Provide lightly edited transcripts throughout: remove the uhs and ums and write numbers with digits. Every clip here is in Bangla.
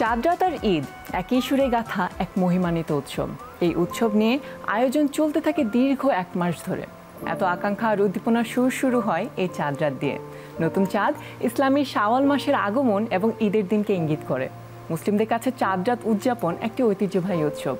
চাঁদ রাত আর ঈদ একই সুরে গাথা এক মহিমান্বিত উৎসব। এই উৎসব নিয়ে আয়োজন চলতে থাকে দীর্ঘ 1 মাস ধরে। এত আকাঙ্ক্ষা আর উদ্দীপনার সুর শুরু হয় এই চাঁদ রাত দিয়ে। নতুন চাঁদ ইসলামী শাওয়াল মাসের আগমন এবং ঈদের দিনকে ইঙ্গিত করে। মুসলিমদের কাছে চাঁদ রাত উদযাপন একটি ঐতিহ্যবাহী উৎসব।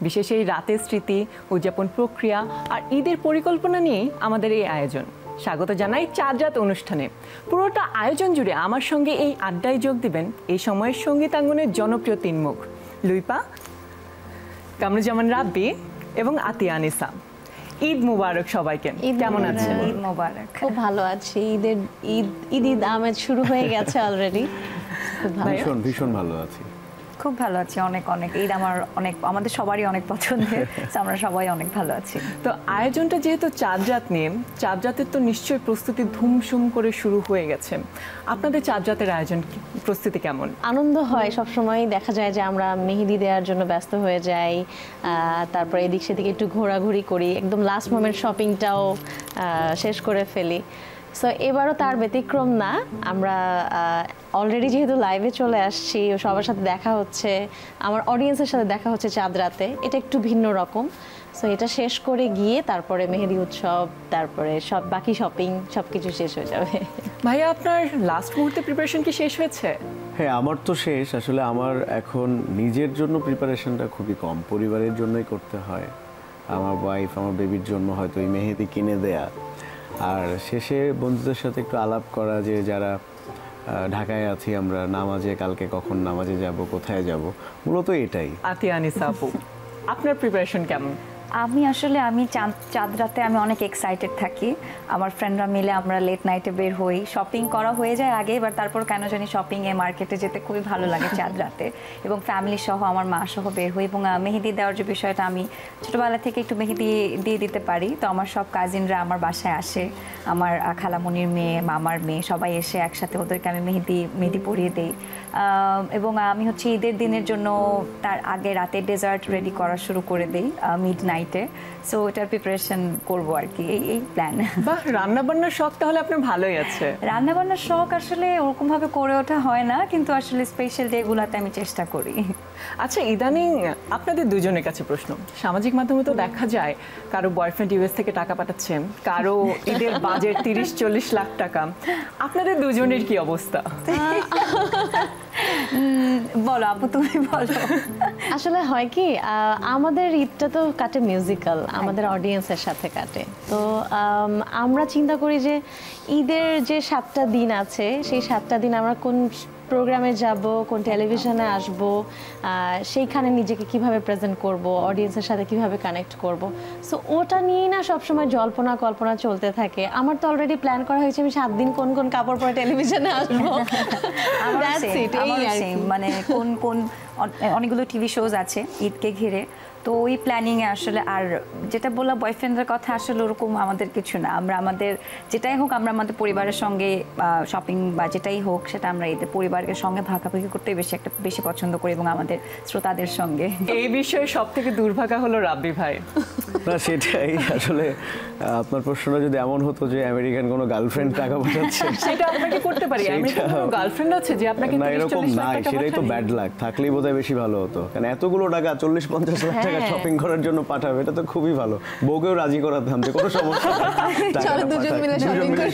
বিশেষ এই রাতের স্মৃতি, উদযাপন প্রক্রিয়া আর ঈদের পরিকল্পনা নিয়েই আমাদের এই আয়োজন। স্বাগত জানাই চাঁদ রাত অনুষ্ঠানে। পুরোটা আয়োজন জুড়ে আমার সঙ্গে এই আড্ডায় যোগ দিবেন এই সময়ের সঙ্গীতাঙ্গনের জনপ্রিয় 3 মুখ লুইপা, কামরুজ্জামান রাব্বি এবং আতিয়া আনিসা। ঈদ মুবারক সবাইকে। কেমন আছেন? ঈদ মুবারক। খুব ভালো আছি। ঈদ আমেজ শুরু হয়ে গেছে অলরেডি। ভীষণ ভালো আছি। খুব ভালো আছি, অনেক ঈদ আমাদের সবারই অনেক পছন্দের। আমরা সবাই অনেক ভালো আছি। তো আয়োজনটা যেহেতু চাঁদ রাত নিয়ে, চাঁদ রাতের তো নিশ্চয়ই প্রস্তুতি ধুমসুম করে শুরু হয়ে গেছে। আপনাদের চাঁদ রাতের আয়োজন প্রস্তুতি কেমন? আনন্দ হয় সবসময়। দেখা যায় যে আমরা মেহেদি দেওয়ার জন্য ব্যস্ত হয়ে যাই, তারপরে এদিক সেদিকে একটু ঘোরাঘুরি করি, একদম লাস্ট মোমেন্ট শপিংটাও শেষ করে ফেলি। সো এবারও তার ব্যতিক্রম না। আমরা অলরেডি যেহেতু লাইভে চলে আসছি, সবার সাথে দেখা হচ্ছে, আমার অডিয়েন্সের সাথে দেখা হচ্ছে চাঁদ রাতে, এটা একটু ভিন্ন রকম। সো এটা শেষ করে গিয়ে তারপরে মেহেদি উৎসব, তারপরে বাকি শপিং সবকিছু শেষ হয়ে যাবে। ভাইয়া, আপনার লাস্ট মুহূর্তে প্রিপারেশন কি শেষ হয়েছে? হ্যাঁ, আমার তো শেষ। আসলে আমার এখন নিজের জন্য প্রিপারেশনটা খুবই কম, পরিবারের জন্যই করতে হয়। আমার ওয়াইফ, আমার বেবির জন্য হয়তো এই মেহেদি কিনে দেয়া, আর শেষে বন্ধুদের সাথে একটু আলাপ করা যে যারা ঢাকায় আছি আমরা, নামাজে কালকে কখন নামাজে যাব, কোথায় যাব, মূলত এটাই। আতিয়া আনিসা আপু, আপনার প্রিপারেশন কেমন? আমি চাঁদ রাতে আমি অনেক এক্সাইটেড থাকি। আমার ফ্রেন্ডরা মিলে আমরা লেট নাইটে বের হই, শপিং করা হয়ে যায় আগে, এবার তারপর কেন জানি শপিংয়ে মার্কেটে যেতে খুবই ভালো লাগে চাঁদ রাতে, এবং ফ্যামিলি সহ আমার মা সহ বের হই। এবং মেহেদি দেওয়ার যে বিষয়টা, আমি ছোটোবেলা থেকে একটু মেহেদি দিয়ে দিতে পারি, তো আমার সব কাজিনরা আমার বাসায় আসে, আমার খালামণির মেয়ে, মামার মেয়ে, সবাই এসে একসাথে ওদেরকে আমি মেহেদি পরিয়ে দিই। এবং আমি ঈদের দিনের জন্য তার আগে রাতে ডেজার্ট রেডি করা শুরু করে দিই মিড নাইটে। সো এটার প্রিপারেশন করবো আর কি, এই প্ল্যান। বাহ, রান্নাবান্নার শখ তাহলে আপনার ভালোই আছে। রান্নাবান্নার শখ আসলে ওরকমভাবে করে ওঠা হয় না, কিন্তু আসলে স্পেশাল ডেগুলোতে আমি চেষ্টা করি। আচ্ছা, ইদানিং আপনাদের দুজনের কাছে প্রশ্ন। সামাজিক মাধ্যমে তো দেখা যায় কারো বয়ফ্রেন্ড ইউএস থেকে টাকা পাঠাচ্ছে, কারো ঈদের বাজেট 30-40 লাখ টাকা। আপনাদের দুজনের কি অবস্থা? বলো আপু, তুমি বলো। আসলে হয় কি, আমাদের ঈদটা তো কাটে মিউজিক্যাল, আমাদের অডিয়েন্সের সাথে কাটে। তো আমরা চিন্তা করি যে ঈদের যে 7টা দিন আছে, সেই 7টা দিন আমরা কোন প্রোগ্রামে যাব, কোন টেলিভিশনে আসব, সেইখানে নিজেকে কিভাবে প্রেজেন্ট করব, অডিয়েন্সের সাথে কিভাবে কানেক্ট করব। সো ওটা নিয়েই না সবসময় জল্পনা কল্পনা চলতে থাকে। আমার তো অলরেডি প্ল্যান করা হয়েছে আমি 7 দিন কোন কোন কাপড় পরে টেলিভিশনে আসবো। মানে কোন অনেকগুলো টিভি শোজ আছে ঈদকে ঘিরে, তো ওই প্ল্যানিংয়ে আসলে। আর যেটা বললাম বয়ফ্রেন্ডের কথা, আসলে ওরকম আমাদের কিছু না। আমরা আমাদের যেটাই হোক, আমরা আমাদের পরিবারের সঙ্গে শপিং বা যেটাই হোক, সেটা আমরা ঈদে পরিবারের সঙ্গে ভাগাভাগি করতে বেশি পছন্দ করি, এবং আমাদের শ্রোতাদের সঙ্গে। এই বিষয়ে সব থেকে দুর্ভাগা হলো রাব্বি ভাই। না, সেটাই আসলে। আপনার প্রশ্নটা যদি এমন হতো যে আমেরিকান কোনো গার্লফ্রেন্ড টাকা পাঠাচ্ছে, সেটা আপনাকে করতে পারি। আমেরিকান কোনো গার্লফ্রেন্ড আছে যে আপনাকে 30-40 লাখ টাকা পাঠায়? সেটাই তো ব্যাড লাক। থাকলেই বোধহয় বেশি ভালো হতো, কারণ এতগুলো টাকা 40-50 লাখ টাকা শপিং করার জন্য পাঠাবে, এটা তো খুবই ভালো। বউকেও রাজি করাতাম যে কোনো সমস্যা চলো দুজন মিলে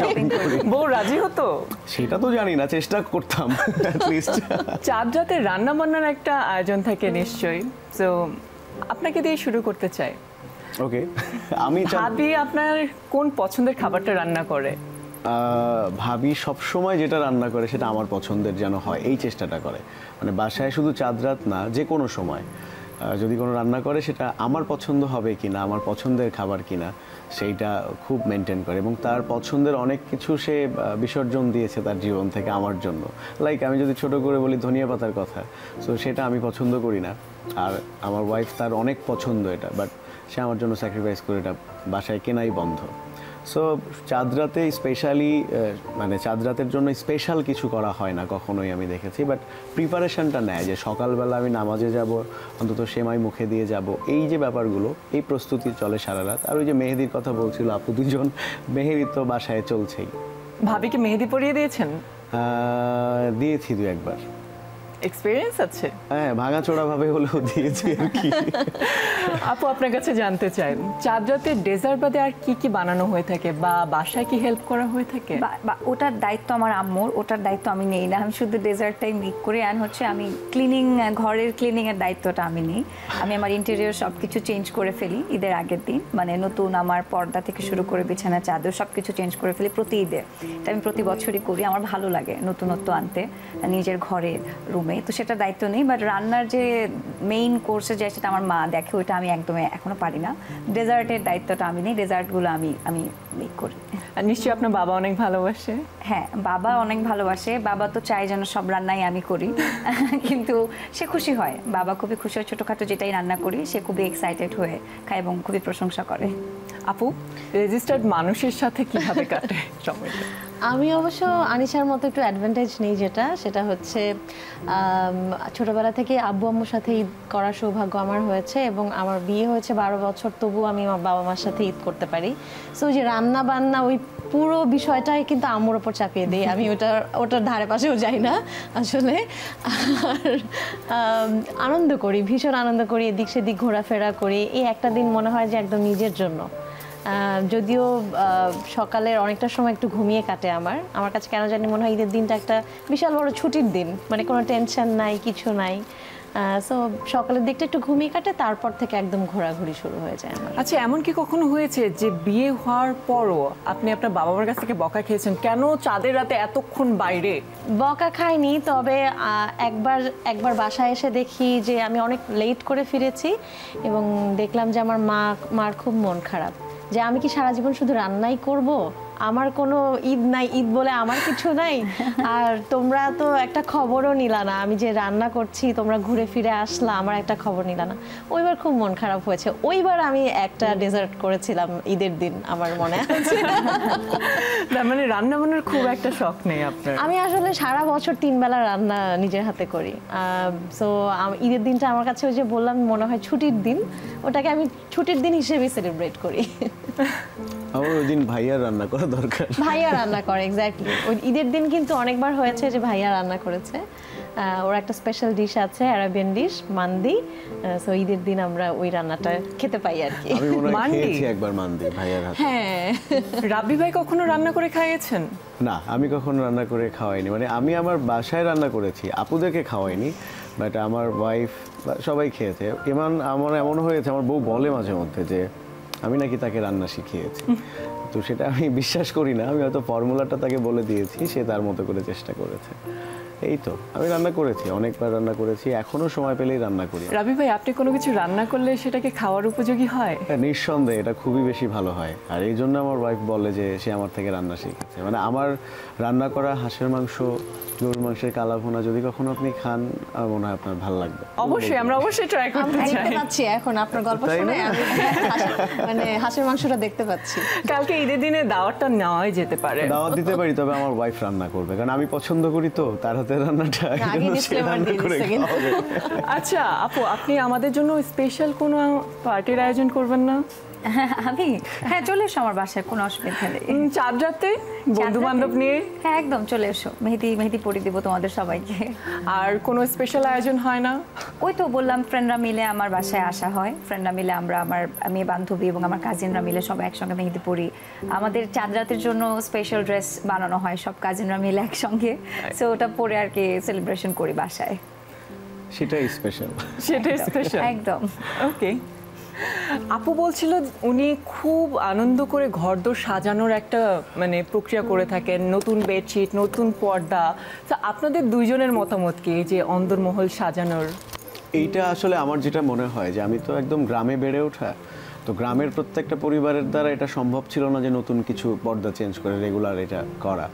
শপিং করি। বউ রাজি হতো? সেটা তো জানি না, চেষ্টা করতাম অ্যাট লিস্ট। চাঁদ রাতে রান্না বান্নার একটা আয়োজন থাকে নিশ্চয়ই। তো আপনাকে দিয়ে শুরু করতে চাই। ওকে, আমি ভাবি আপনার কোন পছন্দের খাবারটা রান্না করে? ভাবি সবসময় যেটা রান্না করে সেটা আমার পছন্দের যেন হয়, এই চেষ্টাটা করে। মানে বাসায় শুধু চাঁদ রাত না, যে কোনো সময় যদি কোনো রান্না করে সেটা আমার পছন্দ হবে কিনা, আমার পছন্দের খাবার কিনা, সেইটা খুব মেনটেন করে। এবং তার পছন্দের অনেক কিছু সে বিসর্জন দিয়েছে তার জীবন থেকে আমার জন্য। লাইক আমি যদি ছোট করে বলি ধনিয়া পাতার কথা, সো সেটা আমি পছন্দ করি না, আর আমার ওয়াইফ তার অনেক পছন্দ এটা, বাট সে আমার জন্য স্যাক্রিফাইস করে এটা বাসায় কেনাই বন্ধ। সো চাঁদ রাতে স্পেশালি, মানে চাঁদ রাতের জন্য স্পেশাল কিছু করা হয় না কখনোই আমি দেখেছি, বাট প্রিপারেশনটা নেয় যে সকালবেলা আমি নামাজে যাব, অন্তত সেমাই মুখে দিয়ে যাব, এই যে ব্যাপারগুলো, এই প্রস্তুতি চলে সারা রাত। আর ওই যে মেহেদির কথা বলছিল আপু দুজন, মেহেদি তো বাসায় চলছেই। ভাবিকে মেহেদি পরিয়ে দিয়েছেন? দিয়েছি 2-1 বার। এক্সপিরিয়েন্স আছে? হ্যাঁ, ভাঙাচোরা ভাবে হলেও দিয়েছি আর কি। আপু আপনার কাছে জানতে চাই, চাঁদ রাতে ডেজার্ট বাদে আর কি কি বানানো হয়ে থাকে বা বাসায় কি হেল্প করা হয়ে থাকে? ওটার দায়িত্ব আমার আম্মুর, ওটার দায়িত্ব আমি নেই না, আমি শুধু ডেজার্টটাই মেক করি। অ্যান্ড হচ্ছে আমি ক্লিনিং, ঘরের ক্লিনিংয়ের দায়িত্বটা আমি নিই। আমি আমার ইন্টেরিয়র সব কিছু চেঞ্জ করে ফেলি ঈদের আগের দিন, মানে নতুন আমার পর্দা থেকে শুরু করে বিছানা চাদর সব কিছু চেঞ্জ করে ফেলি প্রতি ঈদে। এটা আমি প্রতি বছরই করি, আমার ভালো লাগে নতুনত্ব আনতে নিজের ঘরের রুমে, তো সেটা দায়িত্ব নেই। বাট রান্নার যে মেইন কোর্সে যায় সেটা আমার মা দেখে, ওইটা আমি একদমই এখনো পারি না। ডেজার্টের দায়িত্বটা আমি নেই, ডেজার্টগুলো আমি মেক করি। আর নিশ্চয়ই আপনার বাবা অনেক ভালোবাসে? হ্যাঁ, বাবা অনেক ভালোবাসে, বাবা তো চায় যেন সব রান্নাই আমি করি, কিন্তু সে খুশি হয়, বাবা খুবই খুশি হয় ছোটোখাটো যেটাই রান্না করি, সে খুবই এক্সাইটেড হয়ে খায় এবং খুবই প্রশংসা করে। আপু, রেজিস্টার্ড মানুষের সাথে কিভাবে কাটে সময়টা? আমি অবশ্য আনিশার মতো একটু অ্যাডভান্টেজ নেই, সেটা হচ্ছে ছোটবেলা থেকে আব্বু আম্মুর সাথে ঈদ করার সৌভাগ্য আমার হয়েছে, এবং আমার বিয়ে হয়েছে 12 বছর, তবু আমি আমার বাবা মার সাথে ঈদ করতে পারি। সো যে রান্না বান্না ওই পুরো বিষয়টাই কিন্তু আম্মুর ওপর চাপিয়ে দিই, আমি ওটার ধারে পাশেও যাই না আসলে। আর আনন্দ করি, ভীষণ আনন্দ করি, এদিক সেদিক ঘোরাফেরা করি। এই একটা দিন মনে হয় যে একদম নিজের জন্য। যদিও সকালের অনেকটা সময় একটু ঘুমিয়ে কাটে আমার কাছে কেন জানি মনে হয় ঈদের দিনটা একটা বিশাল বড় ছুটির দিন, মানে কোনো টেনশন নাই, কিছু নাই। সো সকালের দিকটা একটু ঘুমিয়ে কাটে, তারপর থেকে একদম ঘোরাঘুরি শুরু হয়ে যায় আমার। আচ্ছা, এমন কি কখনো হয়েছে যে বিয়ে হওয়ার পরও আপনি আপনার বাবা মার কাছ থেকে বকা খেয়েছেন, কেন চাঁদের রাতে এতক্ষণ বাইরে? বকা খাইনি, তবে একবার বাসায় এসে দেখি যে আমি অনেক লেট করে ফিরেছি, এবং দেখলাম যে আমার মার খুব মন খারাপ, যে আমি কি সারা জীবন শুধু রান্নাই করব, আমার কোনো ঈদ নাই, ঈদ বলে আমার কিছু নাই, আর তোমরা তো একটা খবরও নিলা না, আমি যে রান্না করছি তোমরা ঘুরে ফিরে আসলা, আমার একটা খবর নিলা না। ওইবার খুব মন খারাপ হয়েছে। ওইবার আমি একটা ডেজার্ট করেছিলাম ঈদের দিন, আমার মনে আছে। তার মানে রান্না বান্নার খুব একটা শখ নেই আপনার? আমি আসলে সারা বছর 3 বেলা রান্না নিজের হাতে করি। সো ঈদের দিনটা আমার কাছে ওই যে বললাম মনে হয় ছুটির দিন, ওটাকে আমি ছুটির দিন হিসেবেই সেলিব্রেট করি। আমার ওই দিন ভাইয়ার রান্না করা দরকার। ভাইয়া রান্না করে, এক্স্যাক্টলি। ওই ঈদের দিন কিন্তু অনেকবার হয়েছে যে ভাইয়া রান্না করেছে। ওর একটা স্পেশাল ডিশ আছে, আরাবিয়ান ডিশ, মান্দি। সো ঈদের দিন আমরা ওই রান্নাটা খেতে পাই আর কি। আমি মনে হয় মান্দি? খেয়েছি একবার মান্দি ভাইয়ার হাতে। হ্যাঁ। রাব্বি ভাই কখনো রান্না করে খাইয়েছেন? না, আমি কখনো রান্না করে খাওয়াইনি, মানে আমি আমার বাসায় রান্না করেছি, আপুদেরকে খাওয়াইনি, বাট আমার ওয়াইফ সবাই খেয়েছে। আমার এমন হয়েছে, আমার বউ বলে মাঝে মধ্যে যে আমি নাকি তাকে রান্না শিখিয়েছি, তো সেটা আমি বিশ্বাস করি না। আমি হয়তো ফর্মুলাটা তাকে বলে দিয়েছি, সে তার মতো করে চেষ্টা করেছে। এই তো, আমি রান্না করেছি, অনেকবার রান্না করেছি, এখনো সময় পেলেই রান্না করি। রাব্বি ভাই, আপনি কোনো কিছু রান্না করলে সেটাকে খাওয়ার উপযোগী হয়? হ্যাঁ, নিঃসন্দেহে এটা খুবই বেশি ভালো হয়, আর এই জন্য আমার ওয়াইফ বলে যে সে আমার থেকে রান্না শিখেছে। মানে আমার রান্না করা হাঁসের মাংস, গরুর মাংসের কালাভুনা যদি কখনো আপনি খান, আমার মনে হয় আপনার ভালো লাগবে। অবশ্যই, আমরা অবশ্যই ট্রাই করতে আমি চাই। দেখতে পাচ্ছি এখন আপনার গল্প তাই শুনে, না? আমি মানে হাঁসের মাংসটা দেখতে পাচ্ছি। কালকে ঈদের দিনে দাওয়াতটা নেওয়াই যেতে পারে। দাওয়াত দিতে পারি, তবে আমার ওয়াইফ রান্না করবে, কারণ আমি পছন্দ করি তো তার হাতের রান্নাটা। আগে এই জন্য সে disclaimer রান্না দিয়ে করে দিচ্ছে কিন্তু। খাওয়াবে। আচ্ছা আপু, আপনি আমাদের জন্য স্পেশাল কোনো পার্টির আয়োজন করবেন না? আমি, হ্যাঁ, চলে এসো আমার বাসায়, কোনো অসুবিধা নেই। চাঁদ রাতে বন্ধু বান্ধব নিয়ে? হ্যাঁ, একদম চলে এসো, মেহেদি পরিয়ে দিব তোমাদের সবাইকে। আর কোনো স্পেশাল আয়োজন হয় না? ওই তো বললাম, ফ্রেন্ডরা মিলে আমার বাসায় আসা হয়, ফ্রেন্ডরা মিলে আমার মেয়ে বান্ধবী এবং আমার কাজিনরা মিলে সবাই একসঙ্গে মেহেদি পরি। আমাদের চাঁদ রাতের জন্য স্পেশাল ড্রেস বানানো হয় সব কাজিনরা মিলে একসঙ্গে, সো ওটা পরে আর কি সেলিব্রেশন করি বাসায়। সেটাই স্পেশাল। সেটাই স্পেশাল, একদম। ওকে। আপু বলছিল উনি খুব আনন্দ করে ঘরদোর সাজানোর একটা মানে প্রক্রিয়া করে থাকেন, নতুন বেডশিট, নতুন পর্দা। তো আপনাদের দুইজনের মতামত কি এই যে অন্দরমহল সাজানোর? এইটা আসলে আমার যেটা মনে হয় যে আমি তো একদম গ্রামে বেড়ে ওঠা, তো গ্রামের প্রত্যেকটা পরিবারের দ্বারা এটা সম্ভব ছিল না যে নতুন কিছু পর্দা চেঞ্জ করে রেগুলার এটা করা।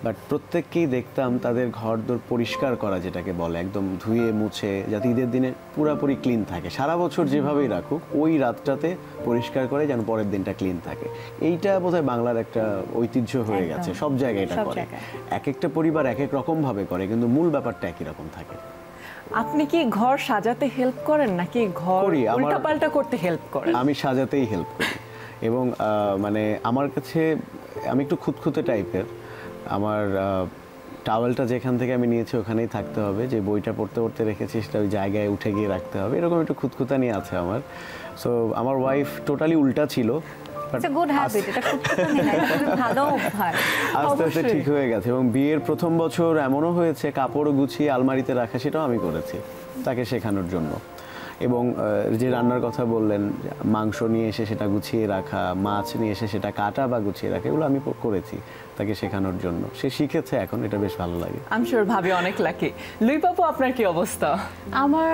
বাট প্রত্যেককেই দেখতাম তাদের ঘরদোর পরিষ্কার করা, যেটাকে বলে একদম ধুয়ে মুছে, যাতে ঈদের দিনে পুরাপুরি ক্লিন থাকে। সারা বছর যেভাবেই রাখুক, ওই রাতটাতে পরিষ্কার করে যেন পরের দিনটা ক্লিন থাকে। এইটা বোধহয় বাংলার একটা ঐতিহ্য হয়ে গেছে, সব জায়গায় এটা করে। এক একটা পরিবার এক এক রকম ভাবে করে, কিন্তু মূল ব্যাপারটা একই রকম থাকে। আপনি কি ঘর সাজাতে হেল্প করেন নাকি ঘর করি, উল্টাপাল্টা করতে হেল্প করেন? আমি সাজাতেই হেল্প করি, এবং মানে আমার কাছে আমি একটু খুঁতখুঁতে টাইপের। আমার টাওয়েলটা যেখান থেকে আমি নিয়েছি ওখানেই থাকতে হবে, যে বইটা পড়তে পড়তে রেখেছি সেটা ওই জায়গায় উঠে গিয়ে রাখতে হবে, এরকম একটু খুঁতখুঁতানি আছে আমার। সো আমার ওয়াইফ টোটালি উল্টা ছিল, ইটস আ গুড হ্যাবিট, এটা খুব ভালো অভ্যাস। আস্তে আস্তে ঠিক হয়ে গেছে। এবং বিয়ের প্রথম বছর এমনও হয়েছে কাপড় গুছিয়ে আলমারিতে রাখা, সেটাও আমি করেছি তাকে শেখানোর জন্য। এবং যে রান্নার কথা বললেন, মাংস নিয়ে এসে সেটা গুছিয়ে রাখা, মাছ নিয়ে এসে সেটা কাটা বা গুছিয়ে রাখা, এগুলো আমি করেছি তাকে শেখানোর জন্য। সে শিখেছে এখন, এটা বেশ ভালো লাগে। আমি শিওর ভাবি অনেক লাকি। লুই পাপু, আপনার কি অবস্থা? আমার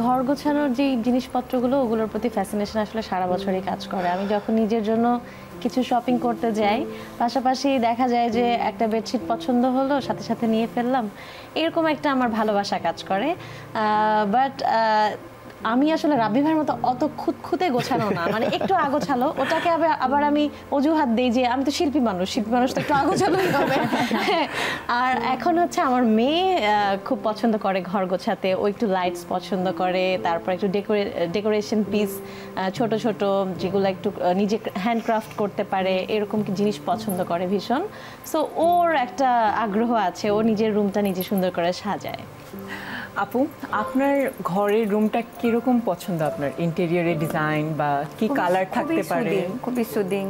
ঘর গোছানোর যে জিনিসপত্রগুলো, ওগুলোর প্রতি ফ্যাসিনেশন আসলে সারা বছরই কাজ করে। আমি যখন নিজের জন্য কিছু শপিং করতে যাই, পাশাপাশি দেখা যায় যে একটা বেডশিট পছন্দ হলো, সাথে সাথে নিয়ে ফেললাম, এরকম একটা আমার ভালোবাসা কাজ করে। বাট আমি আসলে রাব্বি ভাইয়ের মতো অত খুঁতখুঁতে গোছানো না, মানে একটু আগোছালো, ওটাকে আবার আমি অজুহাত দিই যে আমি তো শিল্পী মানুষ তো একটু আগোছালোই হবে। আর এখন হচ্ছে আমার মেয়ে খুব পছন্দ করে ঘর গোছাতে, ও একটু লাইটস পছন্দ করে, তারপর একটু ডেকোরেশন পিস ছোট ছোট যেগুলো একটু নিজে হ্যান্ডক্রাফট করতে পারে, এরকম জিনিস পছন্দ করে ভীষণ। সো ওর একটা আগ্রহ আছে, ও নিজের রুমটা নিজে সুন্দর করে সাজায়। আপু, আপনার ঘরের রুমটা কিরকম পছন্দ? আপনার ইন্টেরিয়রের ডিজাইন বা কি কালার থাকতে পারে? খুবই সুদিং,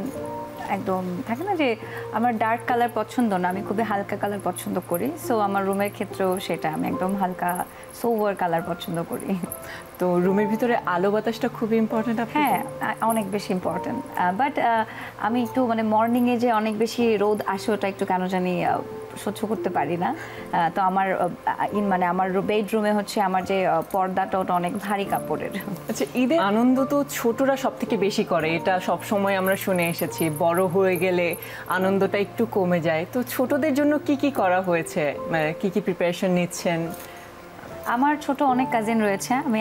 একদম থাকে না যে আমার ডার্ক কালার পছন্দ না, আমি খুবই হালকা কালার পছন্দ করি। সো আমার রুমের ক্ষেত্রেও সেটা, আমি একদম হালকা সোভার কালার পছন্দ করি। তো রুমের ভিতরে আলো বাতাসটা খুবই ইম্পর্টেন্ট। হ্যাঁ, অনেক বেশি ইম্পর্টেন্ট। বাট আমি একটু মানে মর্নিংয়ে যে অনেক বেশি রোদ আসে, ওটা একটু কেন জানি সহ্য করতে পারি না। তো আমার মানে আমার বেডরুমে হচ্ছে আমার যে পর্দাটা, ওটা অনেক ভারী কাপড়ের। আচ্ছা, ঈদের আনন্দ তো ছোটরা সব থেকে বেশি করে, এটা সব সময় আমরা শুনে এসেছি। বড় হয়ে গেলে আনন্দটা একটু কমে যায়। তো ছোটদের জন্য কি কি করা হয়েছে, মানে কি কি প্রিপারেশন নিচ্ছেন? আমার ছোট অনেক কাজিন রয়েছে। আমি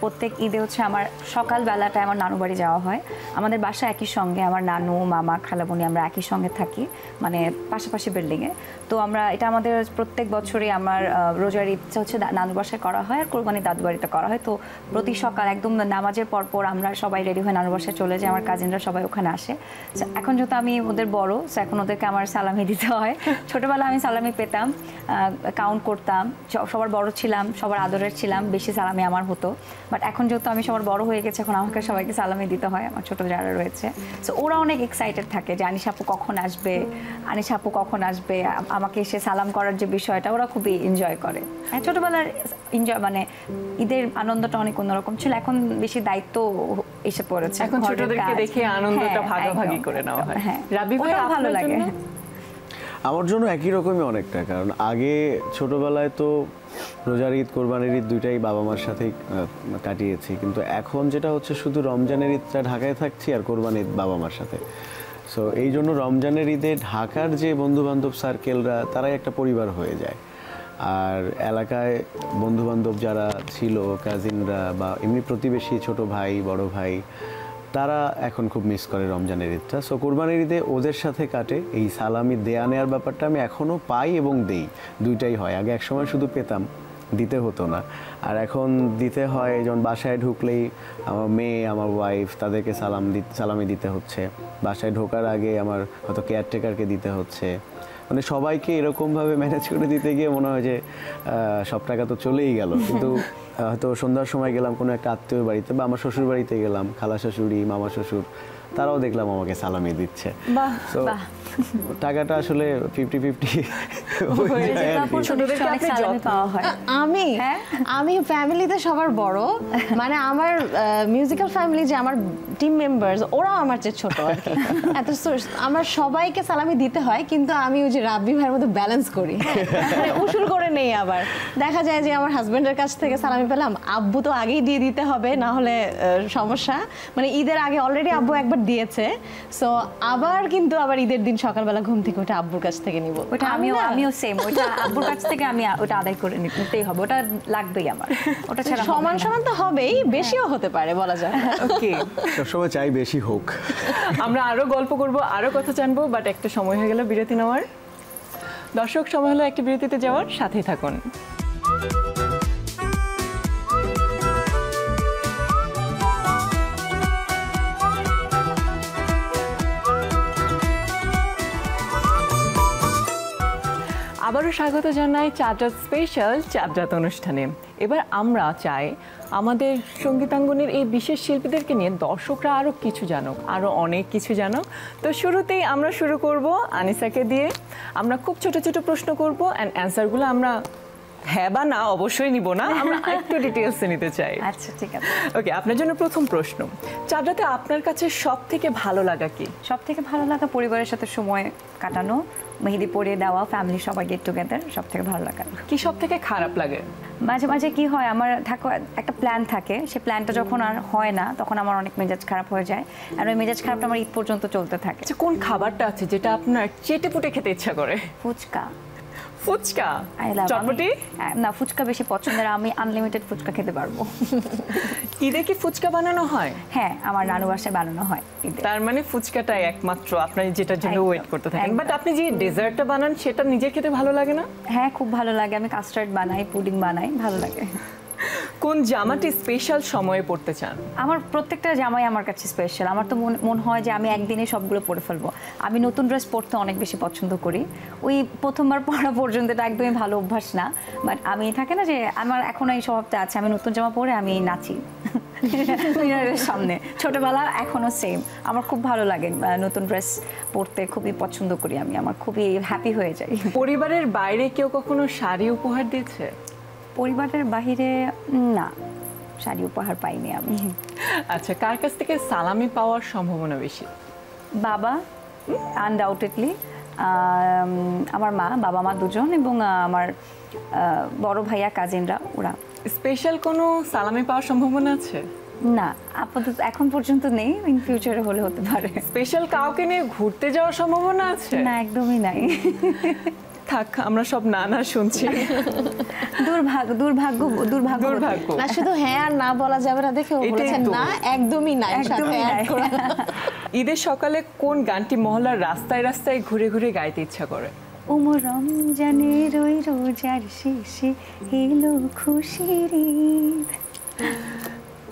প্রত্যেক ঈদে হচ্ছে আমার সকালবেলাটায় আমার নানু বাড়ি যাওয়া হয়। আমাদের বাসা একই সঙ্গে, আমার নানু, মামা, খালামণি আমরা একই সঙ্গে থাকি, মানে পাশাপাশি বিল্ডিংয়ে। তো এটা আমাদের প্রত্যেক বছরই আমার রোজার ঈদটা হচ্ছে নানু বাসায় করা হয়, আর কোরবানি দাদু বাড়িতে করা হয়। তো প্রতি সকাল একদম নামাজের পরপর আমরা সবাই রেডি হয়ে নানু বাসায় চলে যাই, আমার কাজিনরা সবাই ওখানে আসে। এখন যেহেতু আমি ওদের বড়, এখন ওদেরকে আমার সালামি দিতে হয়। ছোটোবেলা আমি সালামি পেতাম, কাউন্ট করতাম, সবার বড় ছিলাম, সবার আদরের ছিলাম, বেশি সালামি আমার হতো। বাট এখন যেহেতু আমি সবার বড় হয়ে গেছে, এখন আমাকে সবাইকে সালামি দিতে হয়, আমার ছোট যারা রয়েছে। সো ওরা অনেক এক্সাইটেড থাকে যে আনিশা আপু কখন আসবে, আনিশা আপু কখন আসবে, আমাকে এসে সালাম করার যে বিষয়টা, ওরা খুবই এনজয় করে। ছোটবেলার এনজয় মানে ঈদের আনন্দটা অনেক অন্যরকম ছিল, এখন বেশি দায়িত্ব এসে পড়েছে, এখন ছোটদেরকে দেখে আনন্দটা ভাগাভাগি করে নেওয়া হয়। হ্যাঁ, রাব্বি ভাই, ভালো লাগে। আমার জন্য একই রকমই অনেকটা, কারণ আগে ছোটবেলায় তো রোজার ঈদ, কোরবানির ঈদ দুইটাই বাবা মার সাথেই কাটিয়েছি, কিন্তু এখন যেটা হচ্ছে শুধু রমজানের ঈদটা ঢাকায় থাকছি আর কোরবানির ঈদ বাবা মার সাথে। সো এই জন্য রমজানের ঈদে ঢাকার যে বন্ধু বান্ধব সার্কেলরা, তারাই একটা পরিবার হয়ে যায়। আর এলাকায় বন্ধু বান্ধব যারা ছিল, কাজিনরা বা এমনি প্রতিবেশী, ছোট ভাই, বড় ভাই, তারা এখন খুব মিস করে রমজানের ঈদটা। সো কোরবানির ঈদে ওদের সাথে কাটে। এই সালামি দেয়া নেওয়ার ব্যাপারটা আমি এখনও পাই এবং দেই, দুইটাই হয়। আগে একসময় শুধু পেতাম, দিতে হতো না, আর এখন দিতে হয়। যেমন বাসায় ঢুকলেই আমার মেয়ে, আমার ওয়াইফ, তাদেরকে সালামি দিতে হচ্ছে। বাসায় ঢোকার আগে আমার হয়তো কেয়ারটেকারকে দিতে হচ্ছে। মানে সবাইকে এরকমভাবে ম্যানেজ করে দিতে গিয়ে মনে হয় যে সব টাকা তো চলেই গেল। কিন্তু হয়তো সন্ধ্যার সময় গেলাম কোনো একটা আত্মীয় বাড়িতে, বা আমার শ্বশুর বাড়িতে গেলাম, খালা শাশুড়ি, মামা শ্বশুর, তারাও দেখলাম আমাকে সালামি দিচ্ছে। তো টাকাটা আসলে 50-50 আমি ফ্যামিলিতে সবার বড়, মানে আমার মিউজিক্যাল ফ্যামিলি যে আমার টিম মেম্বার্স, ওরাও আমার চেয়ে ছোট আর কি। এত আমার সবাইকে সালামি দিতে হয়, কিন্তু আমি ওই যে রাব্বি ভাইয়ের মধ্যে ব্যালেন্স করি, মানে উসুল করে নেই। আবার দেখা যায় যে আমার হাজবেন্ডের কাছ থেকে সালামি পেলাম, আব্বু তো আগেই দিয়ে দিতে হবে, না হলে সমস্যা। মানে ঈদের আগে অলরেডি আব্বু একবার দিয়েছে, সো আবার কিন্তু আবার ঈদের দিন সকালবেলা ঘুম থেকে ওটা আব্বুর কাছ থেকে নিব। ওটা আমিও সেম, ওটা আব্বুর কাছ থেকে আমি ওটা আদায় করে নিতেই হবে, ওটা লাগবেই আমার। ওটা ছাড়া সমান সমান তো হবেই, বেশিও হতে পারে বলা যায়। ওকে, সবসময় চাই বেশি হোক। আমরা আরো গল্প করব, আরো কথা জানবো, বাট একটা সময় হয়ে গেল বিরতি নেওয়ার। দর্শক, সময় হলো একটা বিরতিতে যাওয়ার, সাথেই থাকুন। আবারও স্বাগত জানাই চাঁদরাত স্পেশাল চাঁদরাত অনুষ্ঠানে। এবার আমরা চাই আমাদের সঙ্গীতাঙ্গনের এই বিশেষ শিল্পীদেরকে নিয়ে দর্শকরা আরও কিছু জানুক, আরও অনেক কিছু জানুক। তো শুরুতেই আমরা শুরু করব আনিসাকে দিয়ে। আমরা খুব ছোট ছোট প্রশ্ন করব অ্যান্ড অ্যান্সারগুলো আমরা হ্যাঁ বা না অবশ্যই নিব না, আমরা একটু ডিটেলসে নিতে চাই। আচ্ছা ঠিক আছে। ওকে, আপনার জন্য প্রথম প্রশ্ন, চাঁদরাতে আপনার কাছে সব থেকে ভালো লাগা কি? সব থেকে ভালো লাগা পরিবারের সাথে সময় কাটানো, মেহেদি পরিয়ে দেওয়া, ফ্যামিলি সবাই গেট টুগেদার, সব থেকে ভালো লাগা। কি সব থেকে খারাপ লাগে? মাঝে মাঝে কি হয়, আমার একটা প্ল্যান থাকে, সেই প্ল্যানটা যখন আর হয় না তখন আমার অনেক মেজাজ খারাপ হয়ে যায়, আর ওই মেজাজ খারাপটা আমার ঈদ পর্যন্ত চলতে থাকে। আচ্ছা, কোন খাবারটা আছে যেটা আপনার চেটে পুটে খেতে ইচ্ছা করে? ফুচকা। ফুচকা? I love, চটপটি? না, ফুচকা বেশি পছন্দের, আমি আনলিমিটেড ফুচকা খেতে পারবো। ঈদে কি ফুচকা বানানো হয়? হ্যাঁ, আমার নানু বাসায় বানানো হয় ঈদে। তার মানে ফুচকাটাই একমাত্র আপনার যেটার জন্য একদম, ওয়েট করতে থাকেন। একদম। বাট আপনি যে ডেজার্টটা বানান সেটা নিজের খেতে ভালো লাগে না? হ্যাঁ, খুব ভালো লাগে। আমি কাস্টার্ড বানাই, পুডিং বানাই, ভালো লাগে। কোন জামাটি স্পেশাল সময়ে পড়তে চান? আমার প্রত্যেকটা জামাই আমার কাছে স্পেশাল। আমার তো মনে হয় যে আমি একদিনে সবগুলো পরে ফেলবো। আমি নতুন ড্রেস পরতে অনেক বেশি পছন্দ করি। ওই প্রথমবার পরা পর্যন্ত এটা একদমই ভালো অভ্যাস না, বাট আমি থাকে না যে আমার এখন এই স্বভাবটা আছে, আমি নতুন জামা পরে আমি নাচি মিররের সামনে। ছোটবেলা এখনো সেম। আমার খুব ভালো লাগে নতুন ড্রেস পরতে, খুবই পছন্দ করি আমি, আমার খুবই হ্যাপি হয়ে যাই। পরিবারের বাইরে কেউ কখনো শাড়ি উপহার দিয়েছে? পরিবারের বাহিরে না, শাড়ি উপহার পাইনি আমি। আচ্ছা, কার কাছ থেকে সালামি পাওয়ার সম্ভাবনা বেশি? বাবা আনডাউটেডলি, আমার বাবা মা দুজন, এবং আমার বড় ভাইয়া কাজিনরা, ওরা। স্পেশাল কোনো সালামি পাওয়ার সম্ভাবনা আছে? না, আপাতত এখন পর্যন্ত নেই, ইন ফিউচারে হলে হতে পারে। স্পেশাল কাউকে নিয়ে ঘুরতে যাওয়ার সম্ভাবনা আছে? না, একদমই নাই। থাক, আমরা সব না না শুনছি। দুর্ভাগ্য। না, শুধু হ্যাঁ আর না বলা যাবে না দেখে ও এটাই বলেছেন তো। না, একদমই নাই, সাথে একদমই add নাই। করা। ঈদের সকালে কোন গানটি মহল্লার রাস্তায় রাস্তায় ঘুরে ঘুরে গাইতে ইচ্ছা করে? ওমর রমজানের ওই রোজার শেষে এলো খুশির ঈদ।